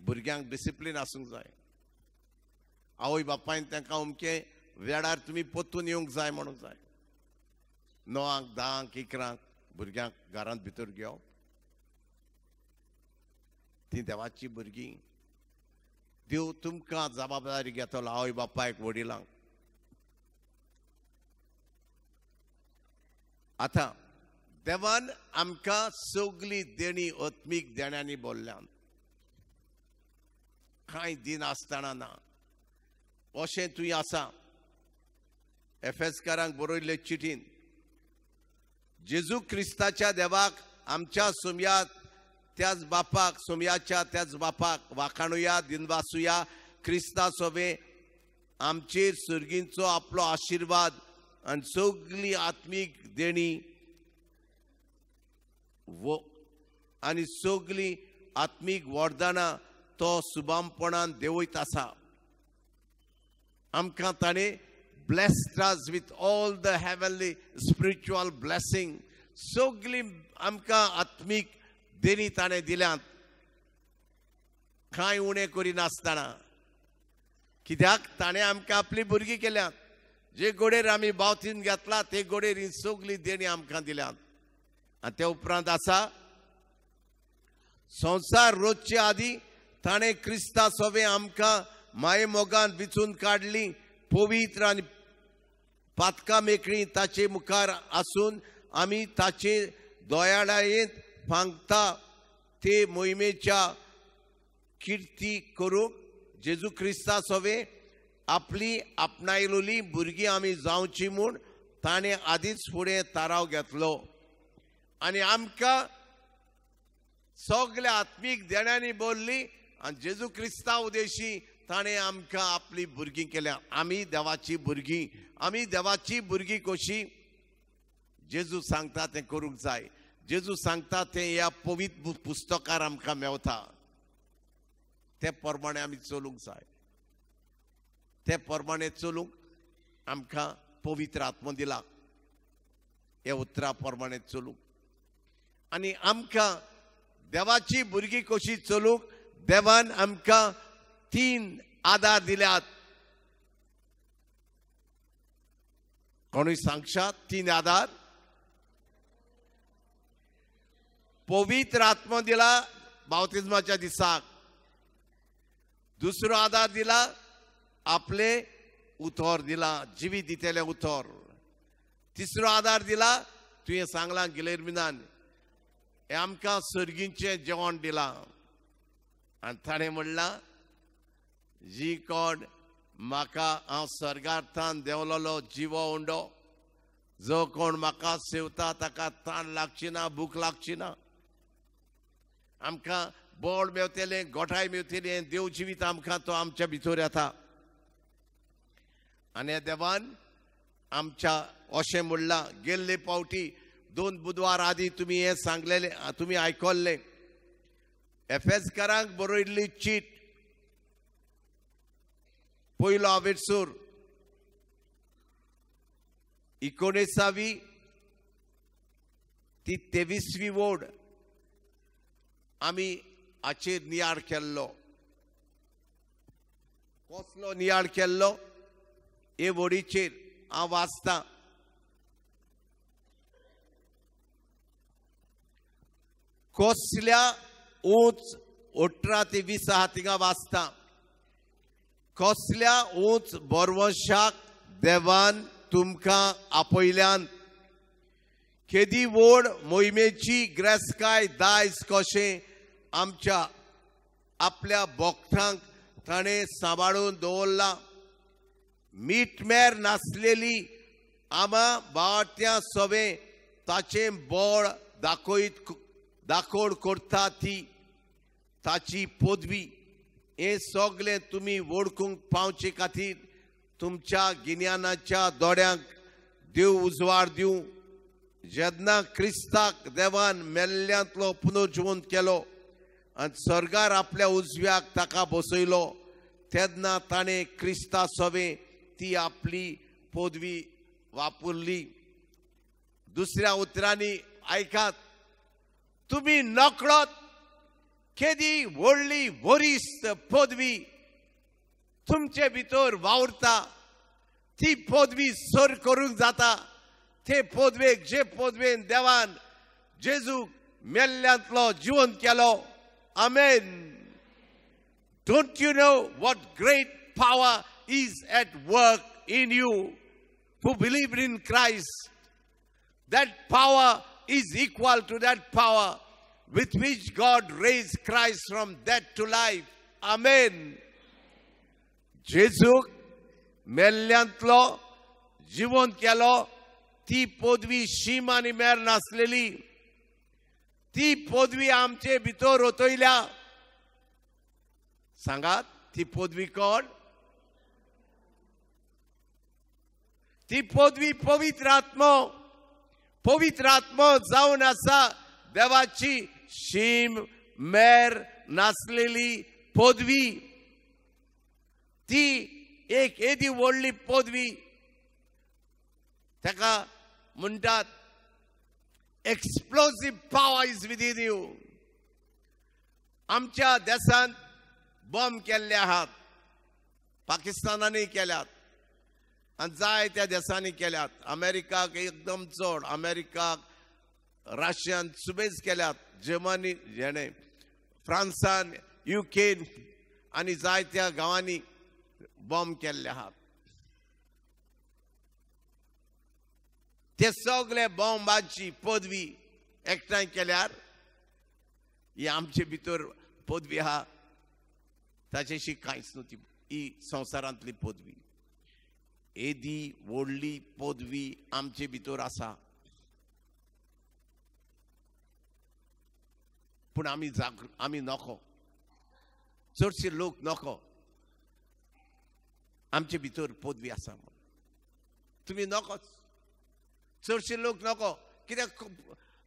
भुरग्यांक डिसिप्लीन आसूंक जाय. आवय बापायन तांकां अमकें वेळार तुमी पोत्तून येवंक जाय म्हणूंक जाय. 9 10 11 भुरग्यांक घरांत भितर घेवप. ती देवाची भुरगीं. देव तुमकां जबाबदारी घेतलो आवय बापायक वडिलांक. आतां देवान आमकां सगळी देणी आत्मीक देण्यांनी भरल्यात. कांय दिन आसतना ना अशें तुवें आसा. एफेसकारांक बरयल्ले चिठीन जेजू क्रिस्ताच्या देवाक आमच्या सोमयात त्याच बापाक सोमयाच्या त्याच बापाक वाखाणुया दिनवासुया क्रिस्ता सोबे आमचेर सर्गींचो आपलो आशिर्वाद आनी सगळी आत्मीक देणी आनी सगळी आत्मीक वरदानां तो सुबामपणान देवयत आसा. आमकां ताणें blessed us with all the heavenly spiritual blessing. सगळी आमकां आत्मीक देणी ताणें दिल्यात कांय उणें करिनासतना. कित्याक ताणें आमकां आपली भुरगीं केल्यात. जे गोडेर आमी बावतीन घेतला ते गोडेर ही सगळी देणी आमकां दिल्यात. आनी ते उपरांत आसा संवसार रोजचे आदी ताणें क्रिस्ता सोबे आमकां माये मोगान विचून काडली. पवित्र आनी पातकां मेकळी ताचे मुखार आसून आमी ताचे दोयाळायेंत पांगता ते मोहिमेच्या किर्ती करूंक जेजू क्रिस्ता सोबे आपली आपणायलोली भुरगीं आमी जावची म्हूण ताणें आदींच फुडें थाराव घेतलो. आनी आमकां सगळ्या आत्मीक देण्यांनी बोल्ली आनी जेजू क्रिस्ता उदेशी ताणें आमकां आपली भुरगीं केल्या. आमी देवाची भुरगीं. आमी देवाची भुरगीं कशी जेजू सांगता तें करूंक जाय. जेजू सांगता तें ह्या पवित्र पुस्तकार आमकां मेवता. ते प्रमाणे आमी चलूंक जाय. ते प्रमाणे चलूंक आमकां पवित्र आत्मो दिला. हे उतरा प्रमाणे चलूंक आनी आमकां देवाची भुरगीं कशी चलूंक देवान आमकां 3 आदार दिल्यात. कोणूय सांगशात 3 आदार. पवित्र आत्मो दिला बावतिजमाच्या दिसाक. दुसरो आदार दिला आपले उतर दिला जिवी दितेले उतर. तिसरो आदार दिला तुवें सांगलां गिलेर्मिनान हे आमकां सर्गींचें जेवण दिलां. आनी ताणें म्हणलां जी कोण म्हाका हांव स्वर्गार्थान देंवलोलो जिवो उंडो जो कोण म्हाका सेवता ताका ताण लागची ना भूक लागची ना. आमकां बोड मेवतलें गोठाय मेवतलें देव जिवीत आमकां तो आमच्या भितर येता. आनी हे देवान आमच्या अशें म्हणलां गेल्ले पावटी 2 बुधवार आदी तुमी हें सांगलेलें तुमी आयकल्लें. एफेसकारांक बरयल्ली चीट पयलो आवेसूर 19वी ती 23वी वोड आमी हाचेर नियाळ केल्लो. कसलो नियाळ केल्लो हे वडीचेर हांव वाचतां. कसल्या उंच 18 ते 20 आहा थिंगा वाचता. कसल्या उंच बरवंशाक देवान तुमकां आपयल्यान केदी व्हड मोहिमेची ग्रेसकाय दायज कशें आमच्या आपल्या भक्तांक ताणें सांबाळून दवरला. मीठमेर नासलेली आमा बाळाट्यां सोबे ताचें बळ दाखोड करता ती ताची पदवी. हे सगळें तुमी वळखूंक पावचे खातीर तुमच्या गिन्यानाच्या दोड्यांक देव उजवाड दिवं. जेन्ना क्रिस्ताक देवान मेल्ल्यांतलो पुनर्जिवंत केलो आनी स्वर्गार आपल्या उजव्याक ताका बसयलो तेन्ना ताणें क्रिस्ता सोबे ती आपली पदवी वापरली. दुसऱ्या उतरांनी आयकात तुमी नकळत केदी व्हडली वरिश्ठ पदवी तुमचे भितर वावरता. ती पदवी सर करूंक जाता. ते पदवेक जे पदवेन देवान जेजूक मेल्ल्यांतलो जिवंत केलो. आमेन. Don't you know what great power is at work in you who believe in Christ? That power is equal to that power with which God raised Christ from death to life. आमेन. जेजूक मेल्ल्यांतलो जिवंत केलो, ती पदवी शीम आनी मेर नासलेली, ती पदवी आमचे भितर ओतयल्या. सांगात, ती पदवी कोण? ती पदवी पवित्र आत्मो. पवित्र आत्मो जावन आसा देवाची शीम मेर नासलेली पदवी. ती एक एदी व्हडली पदवी. ताका म्हणटात explosive power is within you. आमच्या देशांत बॉम्ब केल्ले आहात, पाकिस्तानानय केल्यात आनी जाय त्या देशांनी केल्यात. अमेरिकाक एकदम चड, अमेरिकाक रशियान सुबेज केल्यात, जर्मनी हेणे फ्रांसान, युकेन आनी जायत्या गांवांनी बॉम्ब केल्ले आहात. ते सगळे बॉम्बाची पदवी एकठांय केल्यार ही आमचे भितर पदवी आहा ताचेशी कांयच न्हू. ही संवसारांतली पदवी, एदी व्हडली पदवी आमचे भितर आसा. पूण आमी नको, चडशे लोक नको आमचे भितर पदवी आसा म्हूण. तुमी नकोच, चडशे लोक नको. कित्याक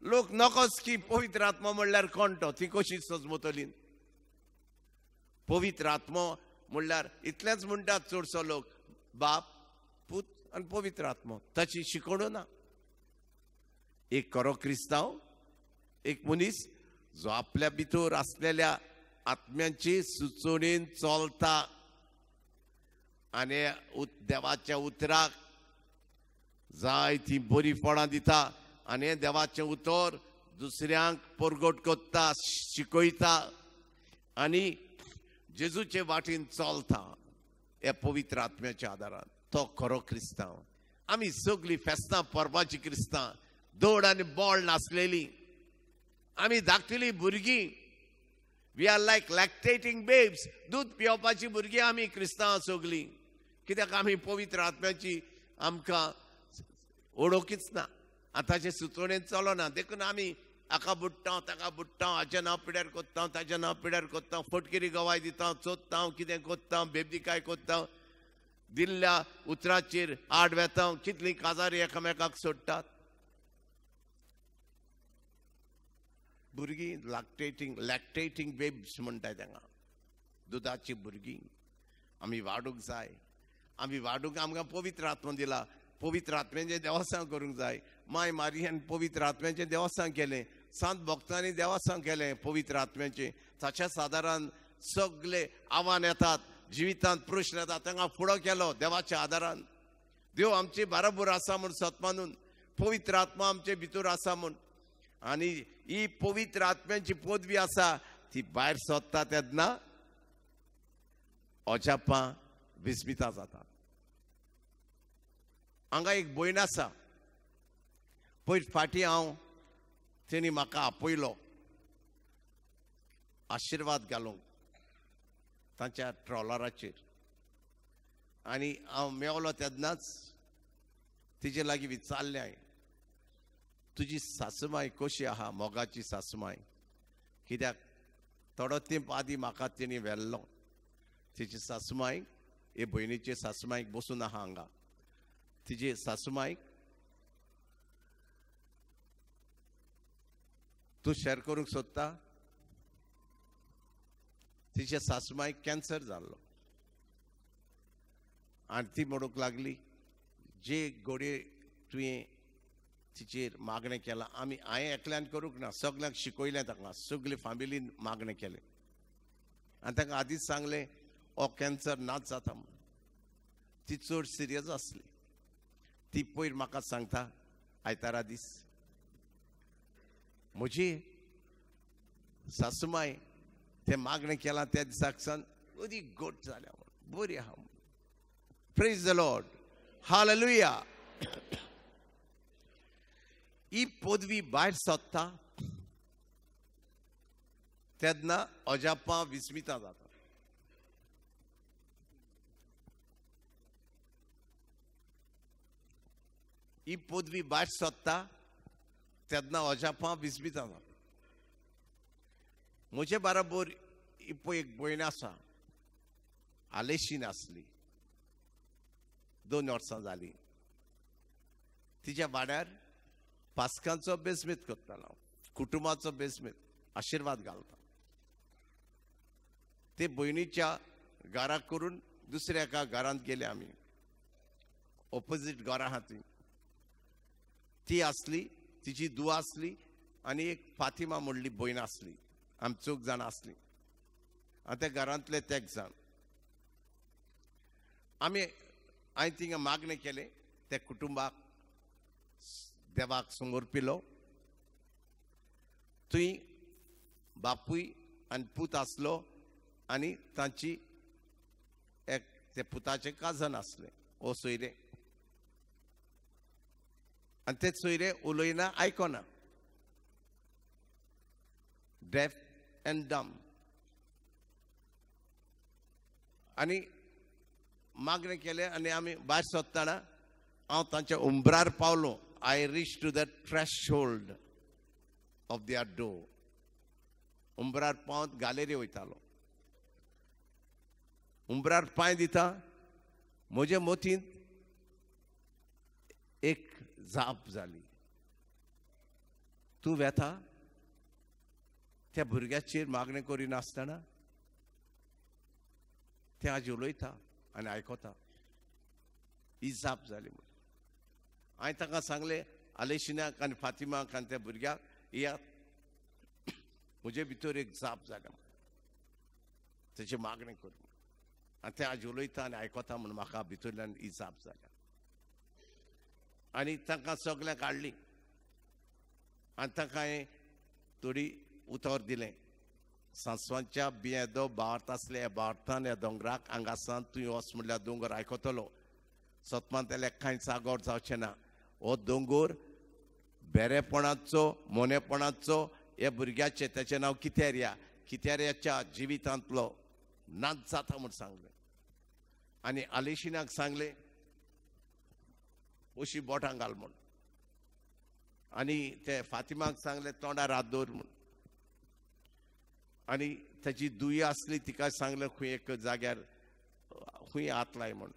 लोक नकोच की पवित्र आत्मा म्हणल्यार कोण तो, ती कशी सजमतली. पवित्र आत्मा म्हणल्यार इतलेंच म्हणटात चडसो लोक, बाप, पूत आनी पवित्र आत्मा. ताची शिकवण ना. एक खरो क्रिस्तांव, एक मनीस जो आपल्या भितर आसलेल्या आत्म्याची सुचोवणेन चलता आनी देवाच्या उतराक जाय ती बरी फळां दिता आनी देवाचें उतर दुसऱ्यांक परगट कोत्ता, शिकयता आनी जेजूचे वाटेन चलता हे पवित्र आत्म्याच्या आदारान. तो खरो क्रिस्तांव. आमी सगळीं फेस्तां परबाची क्रिस्तां, दौड आनी बोळ नासलेली. आमी धाकटेली भुरगीं. We are like lactating babes. दूद पिवपाची भुरगीं आमी क्रिस्तांव सगळीं. कित्याक आमी पवित्र आत्म्याची आमकां ओळखीच ना, आतांचे सुचोवणेन चलना. देखून आमी हाका बुडटा, ताका बुडटा, हाचें नांव पिड्यार कोत्ता, ताचें नांव पिड्यार कोत्ता, फटकिरी गवाय दिता, चोत्ता, कितें कोत्ता, बेबदिकाय कोत्ता, दिल्ल्या उतराचेर आड वेता, कितलीं काजारी एकामेकाक सोडटात. भुरगीं लॅक्टेटिंग बेब्स म्हणटाय तांकां, दुदाची भुरगीं. आमी वाडूंक जाय. आमी वाडूंक आमकां पवित्र आत्मा दिला. पवित्र आत्म्याचें देवस्थान करूंक जाय. माय मारियान पवित्र आत्म्याचें देवस्थान केलें, सांत भक्तांनी देवस्थान केलें पवित्र आत्म्याचें. ताच्या आदारान सगळे आव्हान येतात, जिवितांत प्रश्न येतात, तांकां फुडो केलो देवाच्या आदारान. देव आमचे बराबर आसा म्हूण सतमानून, पवित्र आत्मा आमचे भितर आसा म्हूण. आनी ही पवित्र आत्म्याची पदवी आसा ती भायर सोदता तेन्ना अजापां विस्मितां जातात. हांगा एक भयण आसा. पयर फाटीं हांव तेणी म्हाका आपयलो आशिर्वाद घालूंक तांच्या ट्रॉलराचेर. आनी हांव मेवलो तेन्नाच तिजे लागीं विचारलें हांवें, तुजी सासूमाय कशी आहा, मोगाची सासूमाय. कित्याक थोडो तेंप आदीं म्हाका तेणी व्हेल्लो. तिची सासूमाय, हे भयणीचे सासूमायक बसून आहा हांगा. तिजे सासूमायक तूं शेअर करूंक सोदता? तिच्या सासूमायक कॅन्सर जाल्लो आनी ती म्हणूंक लागली, जे घोडये तुवें तिचेर मागणें केलां हांवें एकल्यान करूंक ना, सगळ्यांक शिकयलें ताका, सगळे फॅमिलीन मागणें केलें. आनी ताका आदींच सांगलें हो कॅन्सर नाच जाता म्हूण. ती चड सिरियस आसली. ती पयर म्हाका सांगता आयतारा दीस, म्हजी सासूमाय तें मागणें केलां त्या दिसाक सावन बरी गोट जाल्या म्हूण, बरी आहा म्हूण. Praise the Lord, hallelujah. ही पदवी भायर सोदता तेन्ना अजापां विस्मितां जाता. ही पदवी भायर सोदता तेन्ना अजापां विस्मिता म्हजे बरोबर एक भयण आसा आलेशीन आसली 2 वर्सां जालीं तिच्या वाड्यार पास्कांचो बेजमीत करतालो कुटुंबाचो बेजमीत आशिर्वाद घालता ते भयणीच्या घराक करून दुसऱ्या एका घरांत गेले आमी ऑपोजीट घरां आहा ती आसली तिची दुवा आसली आनी एक फातिमा म्हणली भयण आसली आमी 4 जाणां आसली आनी त्या घरांतले ते जाण हांवें थिंगा मागणें केलें त्या कुटुंबाक देवाक समोर पिलो थंय बापूय आनी पूत आसलो आनी तांची एक ते पुताचें काजन आसलें ओ सोयरे आनी ते सोयरे उलयना आयकना डेफ एंड डम आनी मागणें केलें आनी आमी भायर सोदतना हांव तांच्या उंबरार पावलो I reach to the threshold of their door उंबरार पावत गॅलरी वयतालो उंबरार पांय दिता म्हजे मोतींत एक जाप जाली तूं वेता त्या भुरग्याचेर मागणें करिनासतना ते आज उलयता आनी आयकता ही जाप जाली म्हणून हांवें ताका सांगलें आलेशिनाक आनी फातिमाक आनी त्या भुरग्याक येयात म्हजे भितर एक जाप जाल्या तेची मागणें कर आनी ते आज उलयता आनी आयकता म्हणून म्हाका भितरल्यान ही जाप जाल्या आनी तांकां सगळ्यांक हाडली आनी तांकां हांवें थोडी उतर दिलें सांसवांच्या बियेदो भावार्थ आसले ह्या भावार्थान ह्या दोंगराक हांगासान तुवें वच म्हणल्यार दोंगर आयकतलो सतमांतले कांय जागोर जावचें ना हो दोंगर बेरेपणाचो मोनेपणाचो हे भुरग्याचें तेचें नांव कितेऱ्याच्या जिवितांतलो नाच जाता म्हूण सांगलें आनी आलेशिनाक सांगलें अशीं बोटां घाल म्हूण आनी ते फातिमाक सांगलें तोंडार हात दवर म्हूण आनी ताची दुयी आसली तिका सांगलें खंय एक जाग्यार खंय हात लाय म्हूण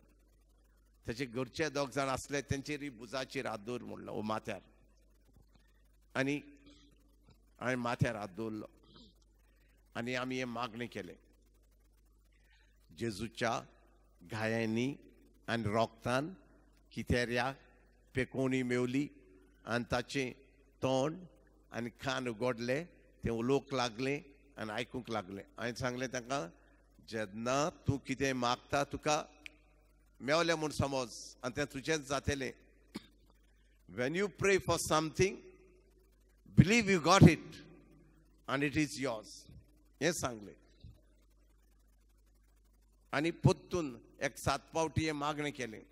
ताचे घरचे 2 जाण आसले तेंचेरय बुजाचेर हात दवर म्हणलो ओ माथ्यार आनी हांवें माथ्यार हात दवरलो आनी आमी हें मागणें केलें जेजूच्या घायांनी आनी रोगतान कितेऱ्याक पेकोवणी मेवली आनी ताचें तोंड आनी कान उगडले तें उलोवंक लागलें आनी आयकूंक लागलें हांवें सांगलें तांकां जेन्ना तूं कितें मागता तुका मेवलें म्हूण समज आनी तें तुजेंच जातलें वेन यू प्रे for something believe you got it आनी इट इज योर्स हें सांगलें आनी पोत्तून एक 7 फावटी हें मागणें केलें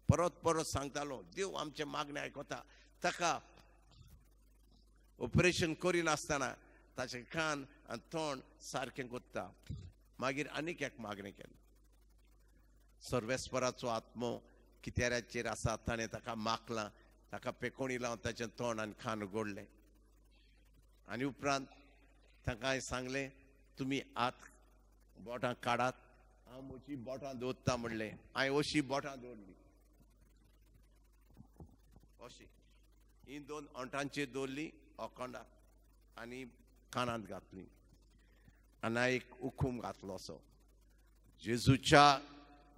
परत परत सांगतालो देव आमचें मागणें आयकता ताका ऑपरेशन करिनासतना ताचें कान आनी तोंड सारकें कोत्ता मागीर आनीक एक मागणें केलें सर्वेस्पराचो आत्मो कितेऱ्याचेर आसा ताणें ताका मागलां ताका पेकोवणी लावन ताचें तोंड आनी कान उगडलें आनी उपरांत ताका हांवें सांगलें तुमी हात बोटां काडात हांव म्हजीं बोटां दवरता म्हणलें हांवें अशीं बोटां दवरलीं अशीं ही 2 ओंठांचेर दवरलीं ओकोंडा आनी कानांत घातलीं आनी हांवें एक उखूम घातलो असो जेजूच्या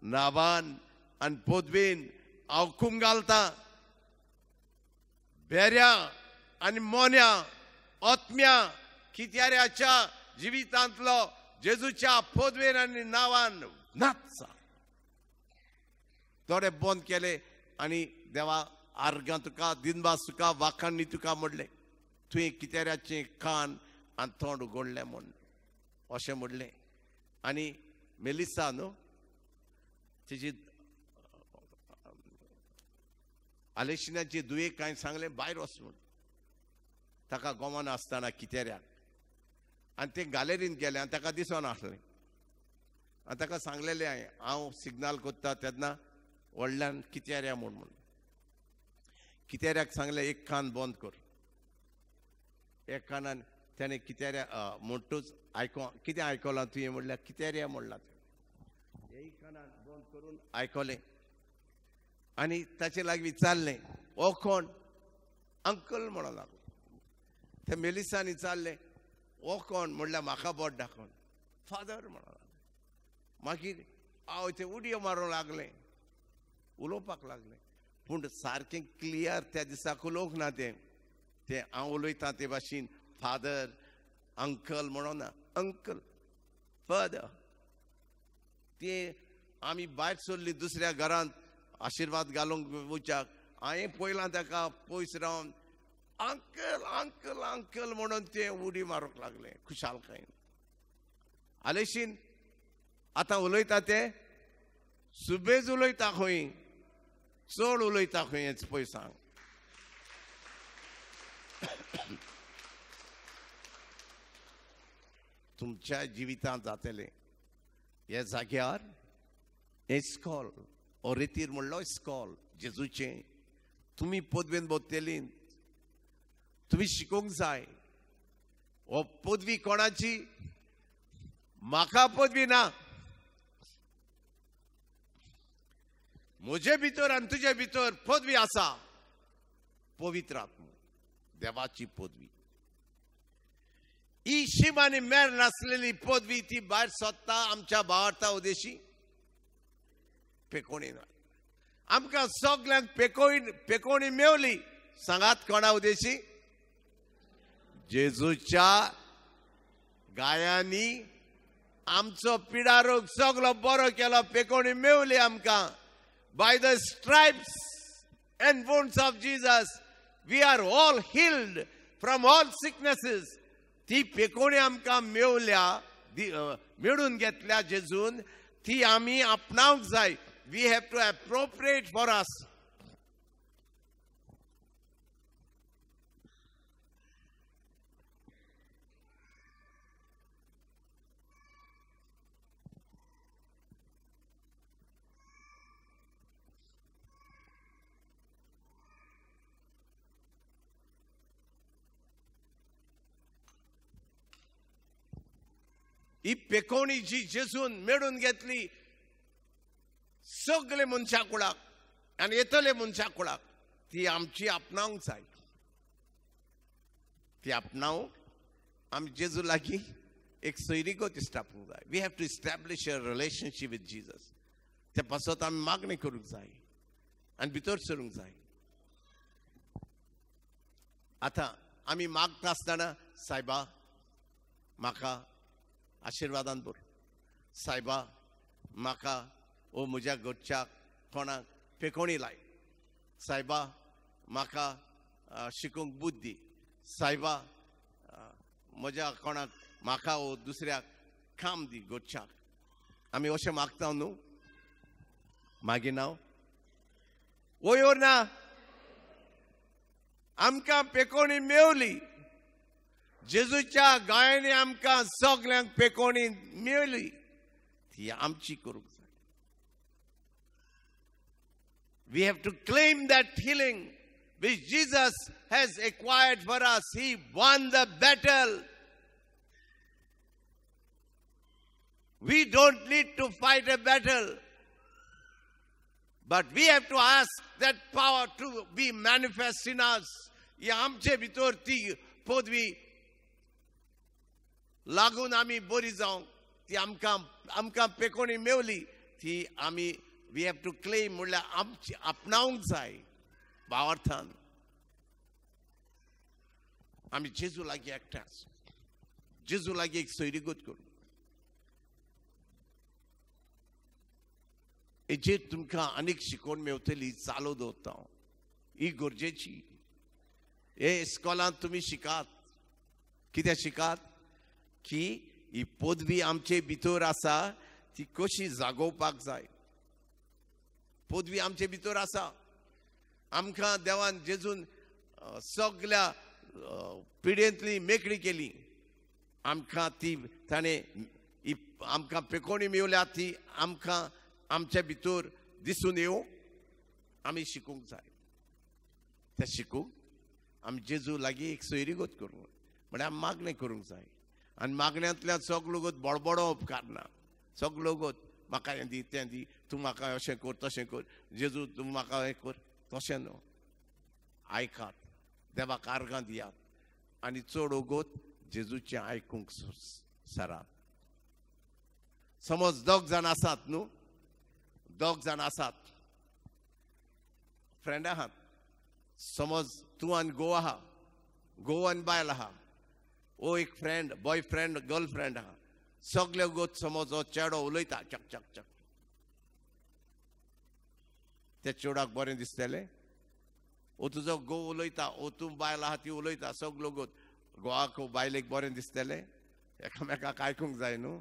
नांवान आनी पदवेन हांव हुकूम घालता बेऱ्या आनी मोन्या आत्म्या कितेऱ्याच्या जिवितांतलो जेजूच्या पदवेन आनी नांवान नाच थोडे बंद केले आनी देवा आर्गां तुका दिनबास तुका वाखाणणी तुका म्हणलें तुवें कितेऱ्याचें कान आनी तोंड उगडलें म्हूण अशें म्हणलें आनी मेलिसा न्हू तिची आलेशिनाची दुयेक हांवें सांगलें भायर वच म्हूण ताका गोमान आसतना कितेऱ्याक आनी ते गॅलरींत गेले आनी ताका दिसना आसलें आनी ताका सांगलेलें हांवें हांव सिग्नल कोत्ता तेन्ना व्हडल्यान कितेऱ्या म्हूण कितेऱ्याक सांगलें एक कान बंद कर. एक कानान त्याने कितेऱ्या म्हणटूच कितें आयकलां तुवें म्हणल्यार कितेऱ्या म्हणलां. एक कानान बंद करून आयकलें आनी ताचे लागीं विचारलें हो कोण. अंकल म्हणून लागलो. त्या मेलिसान विचारलें हो कोण म्हणल्यार म्हाका बोट दाखोवन फादर म्हणून लागलें. मागीर हांव थंय उडयो मारूंक लागलें, उलोवपाक लागलें. पूण सारकें क्लियर त्या दिसाक उलोवंक ना तें हांव उलयतां ते भाशेन फादर अंकल म्हणून ना, अंकल फादर. ते आमी भायर सरली दुसऱ्या घरांत आशिर्वाद घालूंक वचाक. हांवें पयलां ताका पयस रावन अंकल अंकल अंकल म्हणून ते उडी मारूंक लागले खुशालकायेन. आलेशीन आतां उलयता ते सुबेज उलयता खंय, चड उलयता खंय हेच पळय सांग. तुमच्या जिवितांत जातलें ह्या जाग्यार इस्कॉल हो रितीर म्हणलो इस्कॉल जेजूचें. तुमी पदवेन बोत्तेली, तुमी शिकोवंक जाय. हो पदवी कोणाची? म्हाका पदवी ना. म्हजे भितर आनी तुजे भितर पदवी आसा, पवित्र आत्मा, देवाची पदवी. ही शीम आनी मेर नासलेली पदवी ती भायर सोदता आमच्या भावार्था उदेशी पेकोणी. आमकां सगल्यांक पेकोणी मेवली. सांगात कोणा उदेशी? जेजूच्या गायांनी आमचो पिडारोग सगलो बरो केलो, पेकोणी मेवली आमकां. By the stripes and wounds of Jesus, we are all healed from all sicknesses. ती पेकोणी आमकां मेवल्या, मेळून घेतल्या जेजून, ती आमी आपणावंक जाय. We have to appropriate for us. ही पेकोणी जी जेजून मेळून घेतली सगळे मनशा कुळाक आनी येतले मनशा कुळाक, ती आमची आपणावंक जाय. ती आपणावंक आमी जेजू लागीं एक सोयरीगत इश्टापूंक जाय. We have to establish a relationship with Jesus. ते पासत आमी मागणी करूंक जाय आनी भितर सरूंक जाय. आतां आमी मागता आसतना सायबा म्हाका आशिर्वादान भर. सायबा म्हाका ओ म्हज्या घरच्याक कोणाक पेकोणी लाय. सायबा म्हाका शिकूंक बुद्धी. सायबा म्हज्या कोणाक म्हाका ओ दुसऱ्याक काम दी घरच्याक. आमी अशें मागता न्हू. मागीर नांव वयर ना. आमकां पेकोणी मेवली. जेजूच्या गायांनी आमकां सगल्यांक पेकोणी मेवली, ती आमची करूंक जाय. We have to claim that healing which Jesus has acquired for us. He won the battle. We don't need to fight a battle, but we have to ask that power to be manifest in us. ही आमचे भितर ती पदवी लागून आमी बरी जावंक, ती आमकां पेकोणी मेवली, ती आमी वी हॅव टू क्लेम म्हणल्यार आमची आपणावंक जाय. भावार्थान आमी जेजू लागीं एकठांय आसूं, जेजू लागीं एक सोयरीगत करूं. हेचेर तुमकां आनीक शिकोवन मेवतली चालू दवरता हांव. ही गरजेची. हे इस्कॉलांत तुमी शिकात. कितें शिकात? की ही पदवी आमचे भितर आसा ती कशी जागोवपाक जाय. पदवी आमचे भितर आसा. आमकां देवान जेजून सगल्या पिढयेंतली मेकळी केली. आमकां ती ताणें आमकां पेकोणी मेवल्या, ती आमकां आमच्या भितर दिसून येवं आमी शिकूंक जाय. ते शिकूंक आमी जेजू लागीं एक सोयरीगत करूंक म्हळ्यार आमी मागणें करूंक जाय आनी मागण्यांतल्यान सगळो गत बडबडो उपकार ना सगळो गत म्हाका हें दी तें दी तूं म्हाका अशें कर तशें कर जेजू तूं म्हाका हें कर तशें न्हू आयकात देवाक आर्गां दियात आनी चड ओगोत जेजूचें आयकूंक सरात समज 2 जाण आसात न्हू 2 जाण आसात फ्रेंड आहात समज तूं आनी घोव आहा घोव आनी बायल आहा ओ एक फ्रेंड बॉयफ्रेंड गर्लफ्रेंड आहा सगळे गोत समज हो चेडो उलयता चक चक चक त्या चेडाक बरें दिसतलें ओ तुजो घोव उलयता ओ तूं बायल आहा ती उलयता सगळो गोत घोवाक बायलेक बरें दिसतलें एकामेकाक आयकूंक जाय न्हू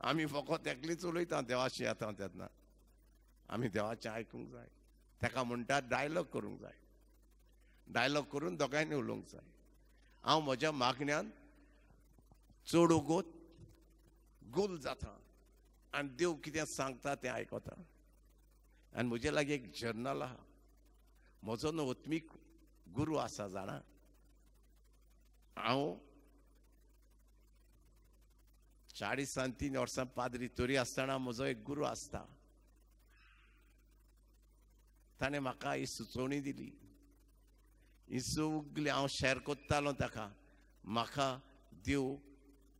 आमी फकत एकलीच उलयता देवाशी येता तेन्ना आमी देवाचें आयकूंक जाय ताका म्हणटा डायलॉग करूंक जाय डायलॉग करून दोगांयनी उलोवंक जाय हांव म्हज्या मागण्यान चड ओगोत गुल जाता आनी देव कितें सांगता तें आयकता आनी म्हजे लागीं एक जर्नल आहा म्हजो न्हू आत्मीक गुरू आसा जाणा हांव 43 वर्सां पाद्री तरी आसतना म्हजो एक गुरू आसता ताणें म्हाका ही सुचोवणी दिली ही सगळी हांव शेअर कोत्तालो ताका म्हाका देव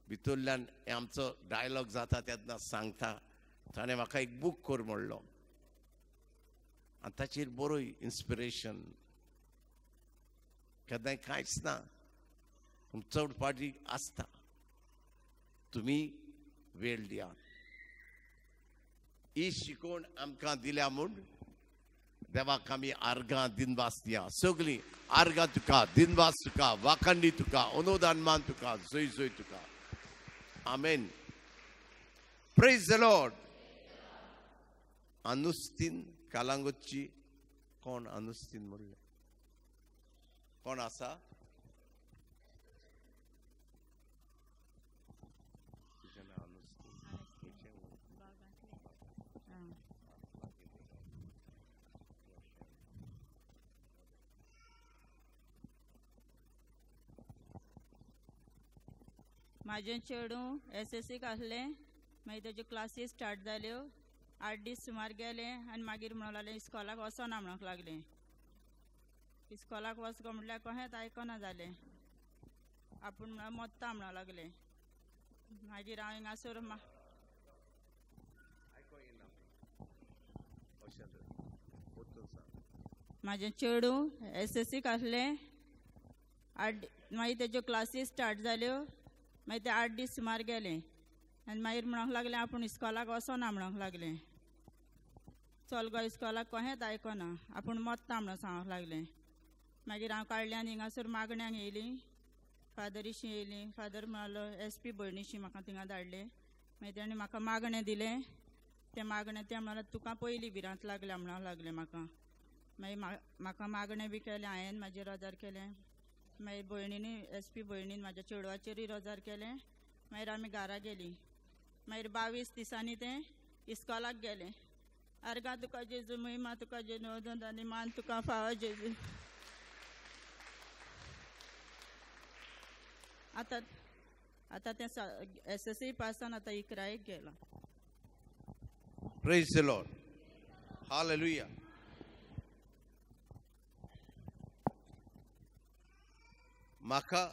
भितरल्यान आमचो डायलॉग जाता तेन्ना सांगता ताणें म्हाका एक बूक कर म्हणलो आनी ताचेर बरोय इन्स्पिरेशन केन्नाय कांयच ना पूण चड फावटी आसता तुमी वेळ दियात ही शिकवण आमकां दिल्या म्हूण देवाक आमी आर्गां दिनवास दिया सगळीं आर्गां तुका दिनवास तुका वाखांडी तुका अनुदानमान तुका जय जय तुका आमेन प्रेज द लॉर्ड अनुस्तीन कालांगुटची कोण अनुस्तीन म्हणलें कोण आसा म्हाजें चेडूं SSCक आसलें मागीर तेज्यो क्लासीस स्टार्ट जाल्यो 8 दीस सुमार गेले आनी मागीर म्हणूंक लागलें इस्कॉलाक वचना म्हणूंक लागलें इस्कॉलाक वचगो म्हटल्यार कहेंच आयकना जालें आपूण म्हळ्यार मोत्ता म्हणूंक लागलें मागीर हांव हिंगासर म्हाजें चेडूं SSCक आसलें मागीर तेज्यो क्लासीस स्टार्ट जाल्यो मागीर ते 8 दीस सुमार गेले आनी मागीर म्हणूंक लागलें आपूण इस्कॉलाक वचना म्हणूंक लागलें चल गो इस्कॉलाक कहेंच आयकना आपूण मोत्ता म्हणून सांगूंक लागलें मागीर हांव काडल्यान हिंगासर मागण्यांक येयली फादरीशी येयली फादर म्हणालो SP भयणीशी म्हाका थिंगा धाडले मागीर तेणें म्हाका मागणें दिलें तें मागणें तें म्हणालो तुका पयलीं भिरांत लागल्या म्हणूंक लागलें म्हाका मागीर म्हाका मागणें बी केलें हांवें म्हाजेर रोजार केलें मागीर भयणीनी SP भयणीन म्हाज्या चेडवाचेरूय रोजार केलें मागीर आमी घरा गेलीं मागीर 22 दिसांनी तें इस्कॉलाक गेलें आर्गां तुका जेजू महिमा तुका जेजू आनी मान तुका फावो जेजू आतां तें SSC पासान आतां इकरायेक गेलां प्रेज द लॉर्ड हालेलुया म्हाका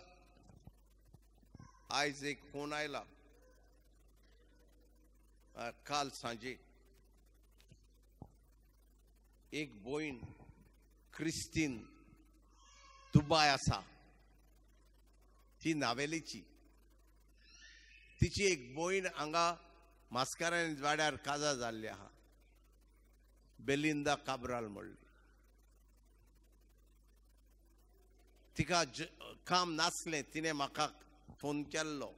आयज एक फोन आयला काल सांजे एक भयण क्रिस्तीन दुबाय आसा ती नावेलीची तिची एक भयण हांगा मास्कारान वाड्यार काजा जाल्ली आहा बेलिंदा काब्राल म्हणली तिका काम नासलें तिणें म्हाका फोन केल्लो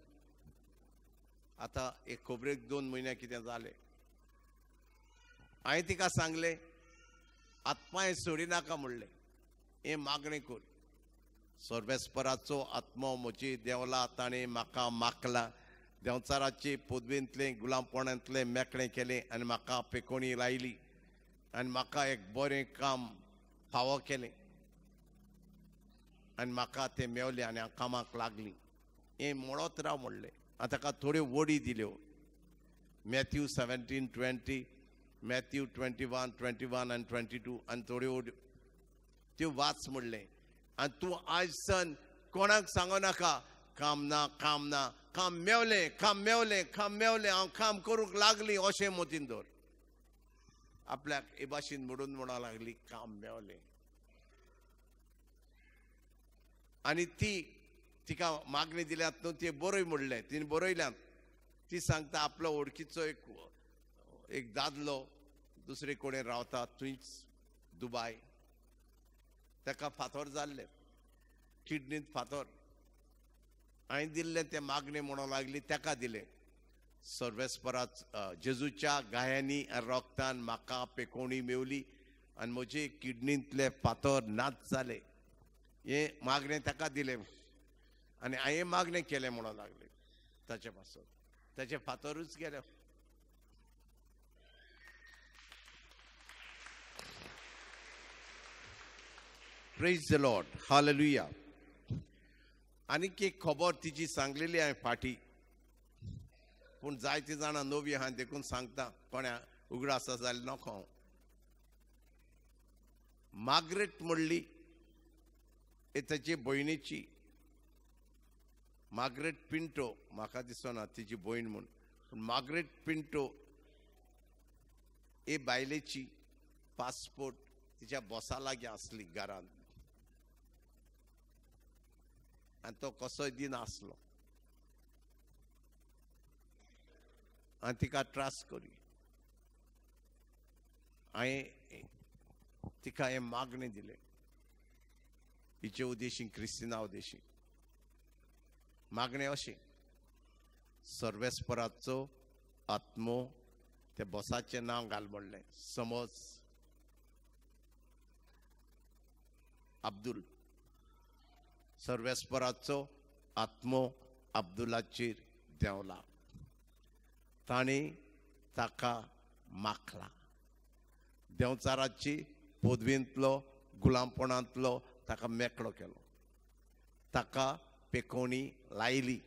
आतां एक खबरेक 2 म्हयने कितें जालें हांवें तिका सांगलें आत्माय सोडिनाका म्हणलें हें मागणें कर सर्वेस्पराचो आत्मो म्हजी देवला ताणें म्हाका मागला देंवचाराचे पदवेंतलें गुलामपणांतलें मेकळें केलें आनी म्हाका पेकोणी लायली आनी म्हाका एक बरें काम फावो केलें आनी म्हाका तें मेवलें आनी हांव कामाक लागलीं. हें म्हणत राव म्हणलें. आनी ताका थोड्यो वडी दिल्यो. मॅथ्यू 17:20, मॅथ्यू 21 आनी 22 आनी थोड्यो त्यो वाच म्हणलें. आनी तूं आयज सन कोणाक सांगो नाका काम ना काम ना, काम मेवलें काम मेवलें काम मेवलें, हांव काम करूंक लागलीं अशें मतीन दवर. आपल्याक हे भाशेन म्हणून म्हणा लागली काम मेवलें. आनी तिका मागणी दिल्यात न्हू, ती बरय म्हणलें. तिने बरयल्यात. ती सांगता आपलो वळखीचो एक दादलो दुसरे कडेन रावता थंयच दुबाय. ताका फातर जाल्ले, किडनींत फातर. हांवें दिल्लें तें मागणें म्हणूंक लागली, ताका दिलें. सर्वेस्पराच जेजूच्या गायांनी आनी रोगतान म्हाका पेकोवणी मेवली आनी म्हजे किडनींतले फातर नाच जाले. हें मागणें ताका दिलें आनी हांवें मागणें केलें म्हणूंक लागलें. ताचे पासून ताचे फातरूच गेले. Praise the Lord, hallelujah. आनीक एक खबर तिची सांगलेली हांवें फाटीं, पूण जायतीं जाणां नवी आहा देखून सांगता, कोण्या उगडास जालें नोको हांव. मार्गरेट म्हणली ताचे भयणीची, मार्गरेट पिंटो, म्हाका दिसना तिची भयण म्हूण, पूण मार्गरेट पिंटो हे बायलेची पासपोर्ट तिच्या बॉसा लागीं आसली घरांत. आनी तो कसोय दिन आसलो आनी तिका त्रास करी. हांवें तिका हें मागणें दिलें हिचे उद्देशीं, क्रिस्तिना उद्देशीं. मागणें अशें, सर्वेस्पराचो आत्मो त्या बॉसाचें नांव घाल म्हणलें. समज अब्दुल, सर्वेस्पराचो आत्मो अब्दुलाचेर देंवला. ताणें ताका माखला. देंवचाराची पदवेंतलो गुलामपणांतलो ताका मेकळो केलो. ताका पेकोवणी लायली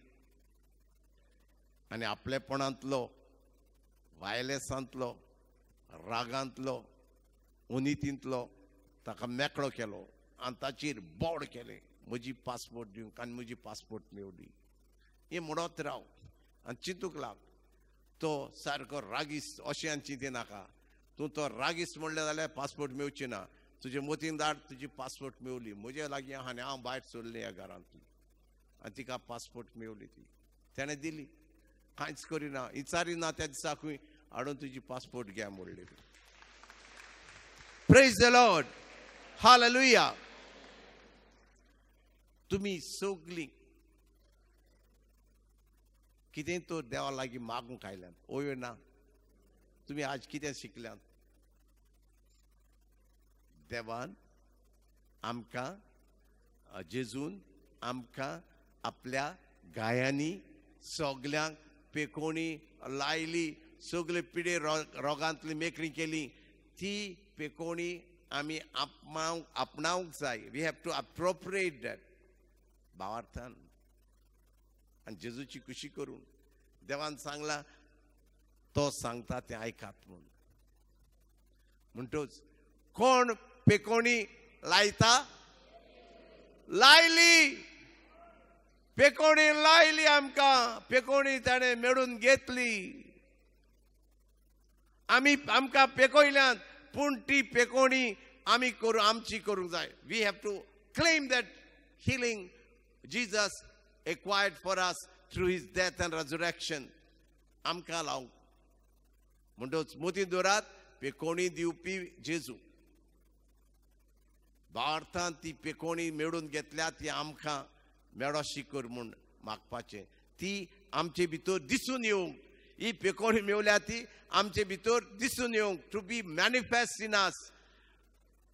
आनी आपलेपणांतलो, वायलन्सांतलो, रागांतलो, उनितींतलो ताका मेकळो केलो आनी ताचेर बोड केलें. म्हजी पासपोर्ट दिवंक आनी म्हजी पासपोर्ट मेवली. हें म्हणत राव आनी चिंतूंक लाग. तो सारको रागीस अशें आनी चिंती नाका. तूं तो रागीस म्हणलें जाल्यार पासपोर्ट मेवची ना. तुजे मतीन धाड, तुजी पासपोर्ट मेवली. म्हजे लागीं आहा आनी हांव भायर सोडलें ह्या घरांतली. आनी तिका पासपोर्ट मेवली. ती तेणें दिली, कांयच करिना, विचारिना. त्या दिसाकूय हाडून तुजी पासपोर्ट घे म्हणली. Praise the Lord, hallelujah. तुमी सगलीं कितें तो देवा लागीं मागूंक आयल्यात, ओय ना? तुमी आज कितें शिकल्यात? देवान आमकां, जेजून आमकां आपल्या गायांनी सगल्यांक पेकोवणी लायली. सगळे पिडे रोगांतली मेकळी केली. ती पेकोवणी आमी आपणावंक जाय. We have to appropriate that भावार्थान आनी जेजूची खुशी करून. देवान सांगला तो सांगता तें आयकात म्हूण. म्हणटच कोण पेकोवणी लायता? लायली, पेकोवणी लायली आमकां. पेकोवणी ताणें मेळून घेतली. आमकां पेकोयल्यात, पूण ती पेकोवणी आमी आमची करूंक जाय. We have to claim that healing Jesus acquired for us through his death and resurrection. आमकां लावंक. म्हणटच मोती दोरात, पेकोवणी दिवपी जेजू. भारतांत ती पेकोवणी मेळून घेतल्या, ती आमकां मेळोशी कर म्हूण मागपाचें. ती आमचे भितर दिसून येवंक. ही पेकोवणी मेवल्या ती आमचे भितर दिसून येवंक. टू बी मॅनिफेस्ट इन अस.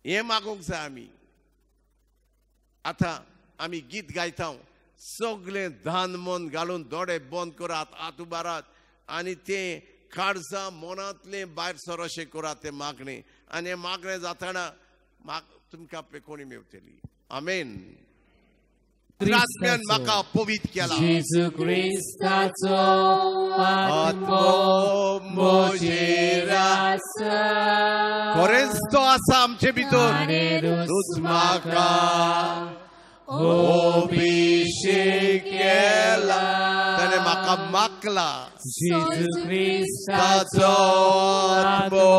हें मागूंक जाय आमी. आतां आमी गीत गायता. सगळे धान मन घालून दोळे बंद करात, हात उबारात आनी तें काळजां मनांतलें भायर सरोशें करात तें मागणें. आनी हें मागणें जाताना तुमकां पेकोवणी मेवतली. आमेन. आत्म्यान म्हाका पवित्र केला जेजू क्रिस्ताचो आत्मो म्हजेर आसा खरेंच तो आसा आमचे भितर तूच म्हाका अभिषेक केला ताणें म्हाका मागला जेजू क्रिस्ताचो आत्मो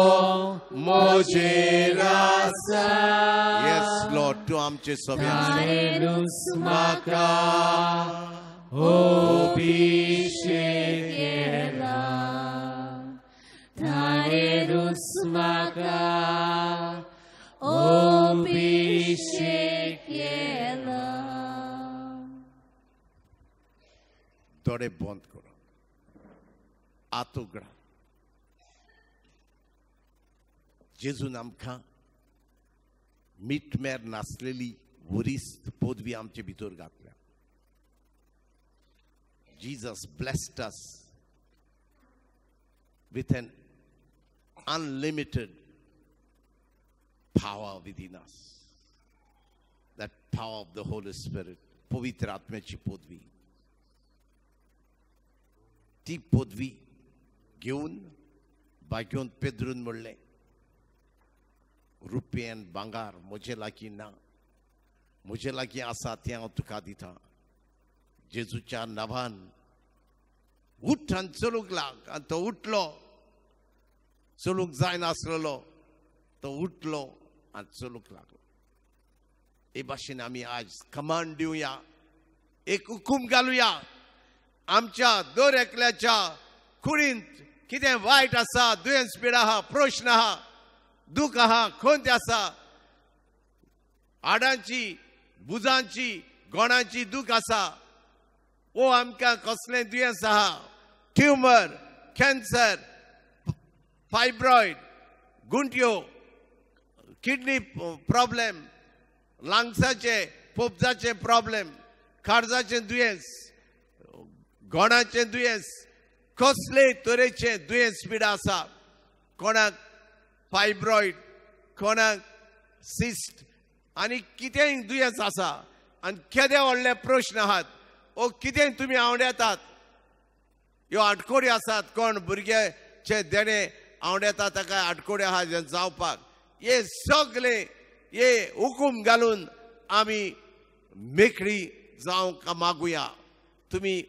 म्हजेर आसा येस लॉर्ड तूं आमचे सगळ्यांक ताणेंच म्हाका अभिषेक केला ताणेंच म्हाका अभिषेक केला दोळे बंद करो आत उगडा जेजून आमकां मीठ मेर नासलेली वरिस्त पदवी आमचे भितर घातल्या Jesus blessed us with an unlimited power within us. That power of the Holy Spirit. पवित्र आत्म्याची पदवी. ती पदवी घेऊन बागेवन पेद्रून म्हणलें रुपेन भांगार म्हजे लागीं ना म्हजे लागीं आसा तें हांव तुका दितां जेजूच्या नांवान उठ आनी चलूंक लाग आनी तो उठलो चलूंक जायनासलो तो उठलो आनी चलूंक लागलो हे भाशेन आमी आज कमांड दिवया एक हुकूम घालुया आमच्या दर एकल्याच्या कुडींत कितें वायट आसा दुयेंस पीड आहा प्रश्न आहा दूख आहा खंत आसा हाडांची बुजांची गोणांची दूख आसा ओ आमकां कसलें दुयेंस आहा ट्युमर कॅन्सर फायब्रॉयड गुंट्यो किडनी प्रॉब्लेम लांग्साचे पोपजाचे प्रॉब्लेम काळजाचें दुयेंस गोणाचें दुयेंस कसले तरेचे दुयेंस पिडा आसा कोणाक फायब्रॉयड कोणाक सिस्ट आनी कितेंय दुयेंस आसा आनी केदे व्हडले प्रश्न आहात ओ कितें तुमी आवडेतात ह्यो आडकोडी आसात कोण भुरग्याचे देणे आवडेता ताका आडकोडी आहा जावपाक हे सगळे हे हुकूम घालून आमी मेकळी जावंक मागुया तुमी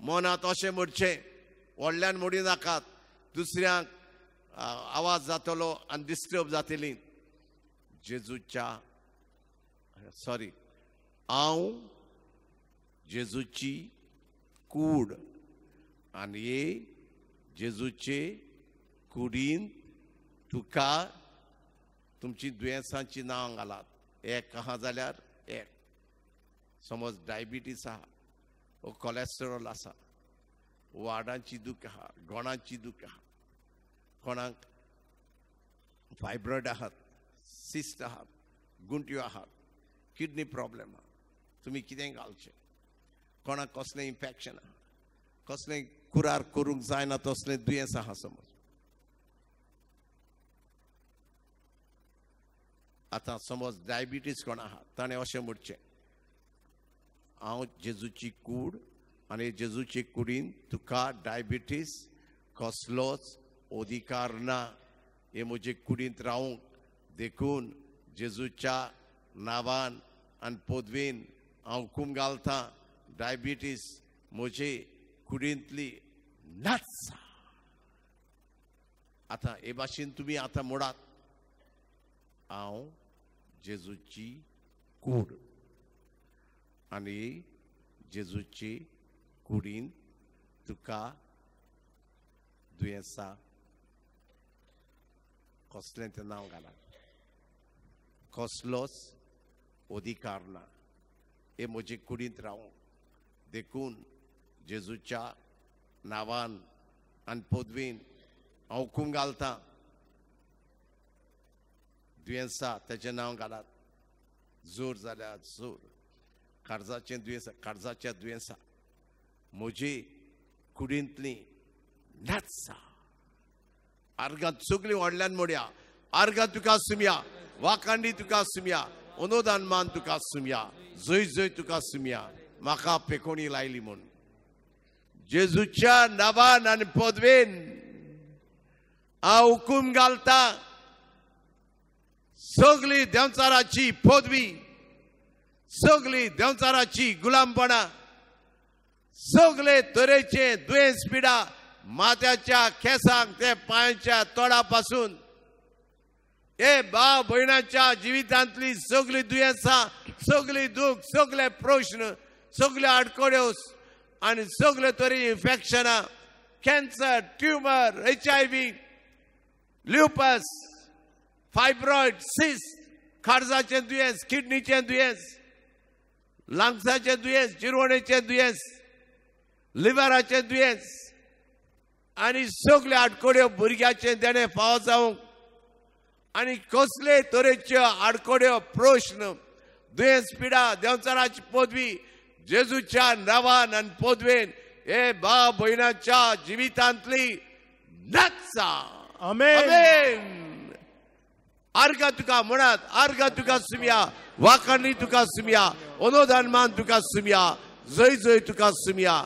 मनात अशें म्हणचें व्हडल्यान म्हणू नाकात दुसऱ्यांक आवाज जातलो आनी डिस्टर्ब जातली जेजूच्या सॉरी हांव जेजूची कूड आनी हे जेजूचे कुडींत तुका तुमची दुयेंसांची नांव घालात एक आहा जाल्यार एक समज डायबिटीस आहा वो कोलेस्टेरॉल आसा वाडांची दूख आहा गोणांची दूख आहा कोणाक फायब्रॉयड आहात सिस्ट आहात गुंट्यो आहात किडनी प्रॉब्लेम आहा तुमी कितें घालचें कोणाक कसलें इन्फेक्शन आहा कसलें कुरार करूंक जायना तसलें दुयेंस आहा समज आतां समज डायबिटीस कोण आहा ताणें अशें म्हणचें हांव जेजूची कूड आनी जेजूचे कुडीन तुका डायबिटीस कसलोच अधिकार ना हे म्हजे कुडींत रावूंक देखून जेजूच्या नांवान आनी पदवेन हांव हुकूम घालतां डायबिटीस म्हजे कुडींतली नाचा आतां हे भाशेन तुमी आतां म्हणात हांव जेजूची कूड आनी जेजूची कुडींत तुका दुयेंसां कसलें तें नांव घालात कसलोच अधिकार ना हे म्हजे कुडींत रावूंक देखून जेजूच्या नांवान आनी पदवेन हांव हुकूम घालतां दुयेंसां तेचें नांव घालात जोर जाल्यार जोर काळजाचें दुयेंस काळजाच्या दुयेंसां म्हजी कुडींतली नाचा आर्गांत सगळीं व्हडल्यान म्हणया आर्गां तुका सुमया वाखांडी तुका सुमया अनुदान मान तुका सुमया जय जय तुका सुमया म्हाका पेकोणी लायली म्हूण जेजूच्या नांवान आनी पदवेन हांव हुकूम घालता सगळी देंवचाराची पदवी सगळी देंवचाराची गुलामपणां सगळे तरेचे दुयेंस पिडा माथ्याच्या केसांक ते पांयाच्या तोडा पासून हे भाव भयणाच्या जिवितांतली सगळी दुयेंसां सगळी दूख सगळे प्रश्न सगळे आडकोड्यो आनी सगळे तरे इन्फेक्शनां cancer tumour HIV lupus fibroid cyst काळजाचें दुयेंस किडनीचें दुयेंस लंग्साचें दुयेंस चिरवणेचें दुयेंस लिव्हराचें दुयेंस आनी सगळे आडकोड्यो भुरग्याचें देणें फावो जावंक आनी कसले तरेच्यो आडकोड्यो प्रश्न दुयेंस पिडा देंवचाराची पदवी जेजूच्या नांवान आनी पदवेन हे भाव भयणाच्या जिवितांतली नाचा आमेन अर्घ तुका म्हणत अर्घ तुका सुमया वाखाणणी तुका सुमया अनुदान मान तुका सुमया जय जय तुका सुमया